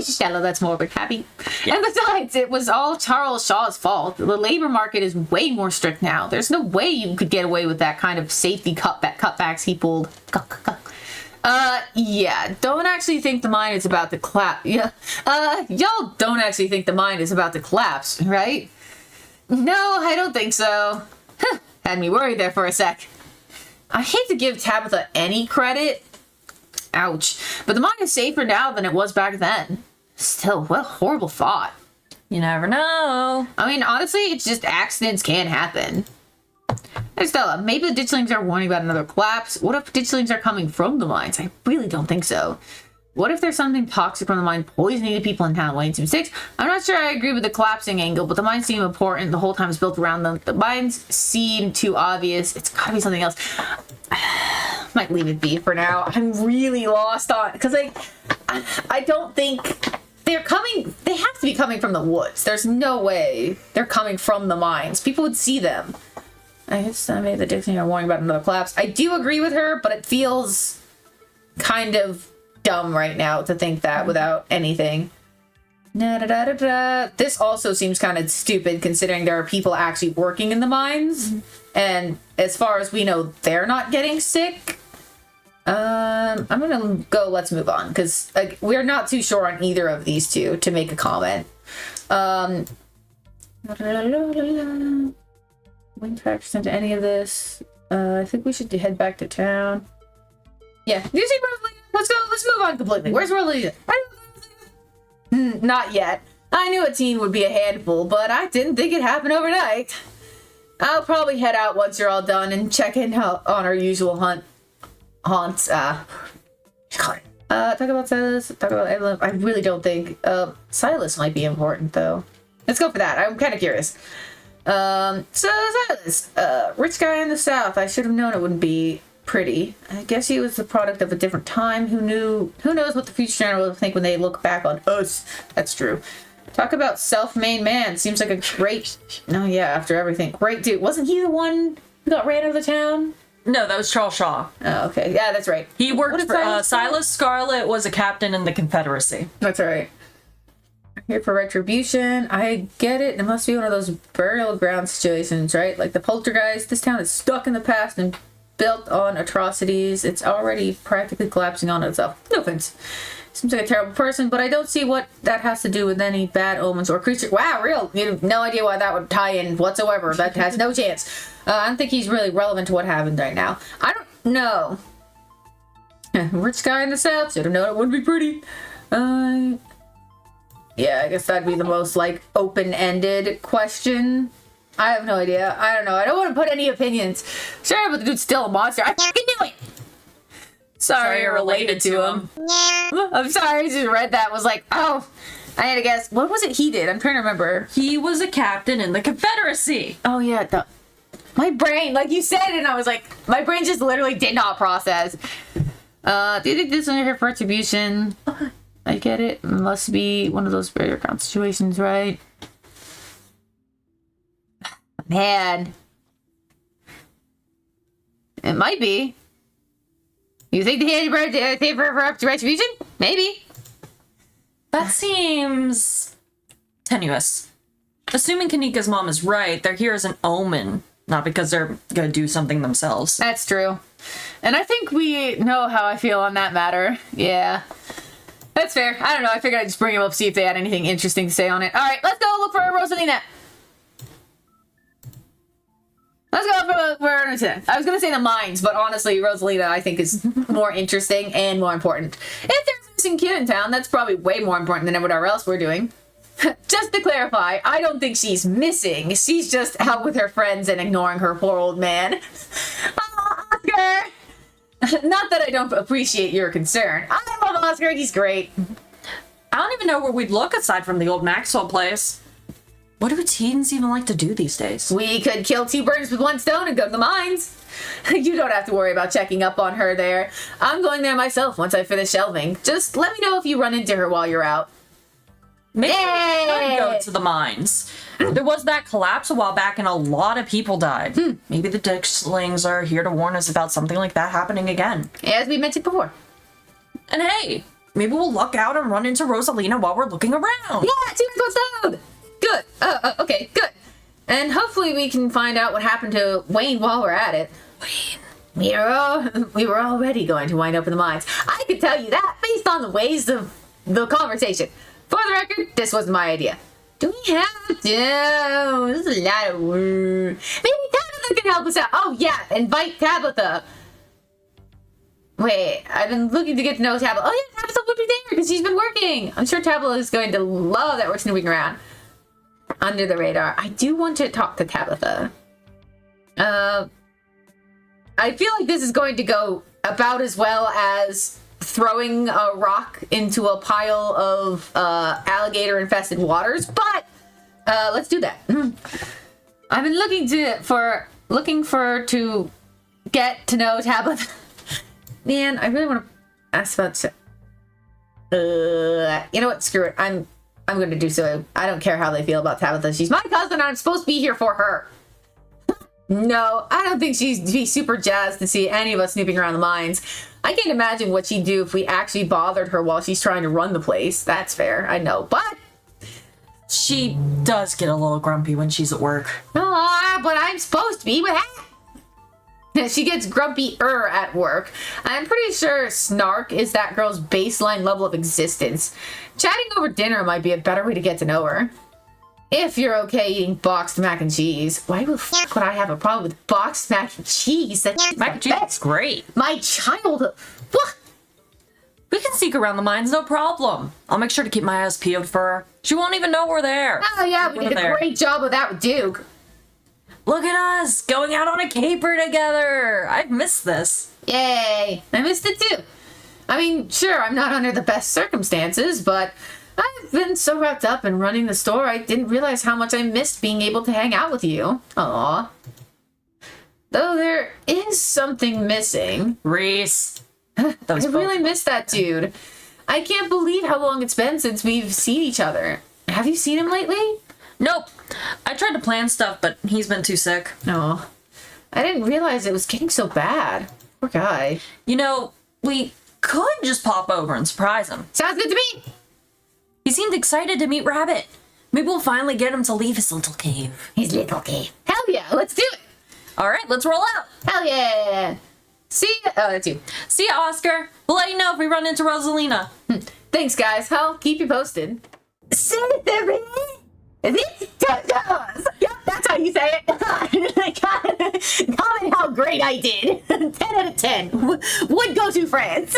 S1: Stella, that's morbid. Happy? Yeah. And besides, it was all Charles Shaw's fault. The labor market is way more strict now. There's no way you could get away with that kind of safety cutbacks he pulled. Yeah, don't actually think the mine is about to collapse. Yeah, y'all don't actually think the mine is about to collapse, right? No, I don't think so. Had me worried there for a sec. I hate to give Tabitha any credit. Ouch. But the mine is safer now than it was back then. Still, what a horrible thought.
S2: You never know.
S1: I mean, honestly, it's just accidents can happen. Hey, Stella, maybe the ditchlings are warning about another collapse. What if ditchlings are coming from the mines? I really don't think so. What if there's something toxic from the mine poisoning the people in town? Waiting to mistakes. I'm not sure I agree with the collapsing angle, but the mines seem important. The whole time it's built around them. The mines seem too obvious. It's gotta be something else. Might leave it be for now. I'm really lost on because I don't think they're coming. They have to be coming from the woods. There's no way they're coming from the mines. People would see them. I guess maybe the ditchling are warning about another collapse. I do agree with her, but it feels kind of dumb right now to think that without anything. This also seems kind of stupid considering there are people actually working in the mines. And as far as we know, they're not getting sick. I'm gonna go, let's move on, because we're not too sure on either of these two to make a comment. Wing factors into any of this. I think we should head back to town. Yeah, you see Rosalie? Let's move on completely. Where's Rosalie? Not yet. I knew a teen would be a handful, but I didn't think it'd happen overnight. I'll probably head out once you're all done and check in on our usual haunts. Talk about Silas, talk about Evelyn. I really don't think Silas might be important though. Let's go for that. I'm kind of curious. So Silas, rich guy in the South. I should have known it wouldn't be pretty. I guess he was the product of a different time. Who knows what the future general will think when they look back on us. That's true. Talk about self-made man. Seems like a great... No, yeah, after everything. Great dude. Wasn't he the one who got ran out of the town?
S2: No, that was Charles Shaw.
S1: Oh, okay. Yeah, that's right.
S2: He worked for... Silas Scarlet was a captain in the Confederacy.
S1: That's right. Here for retribution. I get it. It must be one of those burial ground situations, right? Like the poltergeist. This town is stuck in the past and built on atrocities. It's already practically collapsing on itself. No offense. Seems like a terrible person, but I don't see what that has to do with any bad omens or creatures. Wow, real. You have no idea why that would tie in whatsoever. That has no chance. I don't think he's really relevant to what happened right now. I don't know. Rich guy in the south. Should have known it wouldn't be pretty. Yeah, I guess that'd be the most, like, open-ended question. I have no idea. I don't know. I don't want to put any opinions. Sure, but the dude's still a monster. I fucking knew it! Sorry you're related to him. I'm sorry, I just read that. Was like, oh, I had to guess. What was it he did? I'm trying to remember.
S2: He was a captain in the Confederacy.
S1: Oh, yeah. My brain, like you said, and I was like, my brain just literally did not process. Do you think this is here for retribution? I get it. Must be one of those barrier ground situations, right? Man. It might be. You think the hand for retribution? Maybe.
S2: That seems tenuous. Assuming Kanika's mom is right, they're here as an omen, not because they're gonna do something themselves.
S1: That's true. And I think we know how I feel on that matter. Yeah. That's fair. I don't know. I figured I'd just bring him up, see if they had anything interesting to say on it. Alright, let's go look for Rosalina. Let's go for Rosalina. I was going to say the mines, but honestly, Rosalina I think is more interesting and more important. If there's a missing kid in town, that's probably way more important than whatever else we're doing. Just to clarify, I don't think she's missing. She's just out with her friends and ignoring her poor old man. Oh, Oscar! Not that I don't appreciate your concern. I love Oscar, he's great.
S2: I don't even know where we'd look aside from the old Maxwell place. What do teens even like to do these days?
S1: We could kill two birds with one stone and go to the mines. You don't have to worry about checking up on her there. I'm going there myself once I finish shelving. Just let me know if you run into her while you're out.
S2: Maybe we should go to the mines. There was that collapse a while back and a lot of people died. Maybe the Ditchlings are here to warn us about something like that happening again.
S1: As we mentioned before.
S2: And hey, maybe we'll luck out and run into Rosalina while we're looking around.
S1: Yeah, two episodes. Good. Okay, good. And hopefully we can find out what happened to Wayne while we're at it. Wayne. We were already going to wind up in the mines. I can tell you that based on the ways of the conversation. For the record, this wasn't my idea. Do we have to? This is a lot of work. Maybe Tabitha can help us out. Oh, yeah. Invite Tabitha. Wait, I've been looking to get to know Tabitha. Oh, yeah, Tabitha would be there because she's been working. I'm sure Tabitha is going to love that we're snooping around. Under the radar. I do want to talk to Tabitha. I feel like this is going to go about as well as throwing a rock into a pile of alligator-infested waters, but let's do that. I've been looking to get to know Tabitha. Man, I really want to ask about. You know what? Screw it. I'm going to do so. I don't care how they feel about Tabitha. She's my cousin, and I'm supposed to be here for her. No, I don't think she'd be super jazzed to see any of us snooping around the mines. I can't imagine what she'd do if we actually bothered her while she's trying to run the place. That's fair, I know, but
S2: she does get a little grumpy when she's at work.
S1: Aw, but I'm supposed to be with her. She gets grumpier at work. I'm pretty sure snark is that girl's baseline level of existence. Chatting over dinner might be a better way to get to know her. If you're okay eating boxed mac and cheese. Why the fuck would I have a problem with boxed mac and cheese?
S2: Mac and cheese is great.
S1: My childhood. What?
S2: We can sneak around the mines, no problem. I'll make sure to keep my eyes peeled for her. She won't even know we're there.
S1: Oh yeah, we did a great job of that with Duke.
S2: Look at us, going out on a caper together. I've missed this.
S1: Yay. I missed it too. I mean, sure, I'm not under the best circumstances, but I've been so wrapped up in running the store, I didn't realize how much I missed being able to hang out with you. Aww. Though there is something missing.
S2: Reese.
S1: I really miss that dude. I can't believe how long it's been since we've seen each other. Have you seen him lately?
S2: Nope. I tried to plan stuff, but he's been too sick.
S1: No. I didn't realize it was getting so bad. Poor guy.
S2: You know, we could just pop over and surprise him.
S1: Sounds good to me.
S2: He seemed excited to meet Rabbit. Maybe we'll finally get him to leave his little cave.
S1: His little cave. Hell yeah, let's do it.
S2: All right, let's roll out.
S1: Hell yeah. See ya. Oh, that's you.
S2: See ya, Oscar. We'll let you know if we run into Rosalina.
S1: Thanks, guys. I'll keep you posted. Slytherin! This does. Yep, that's how you say it. Comment how great I did. 10 out of 10. Would go to France.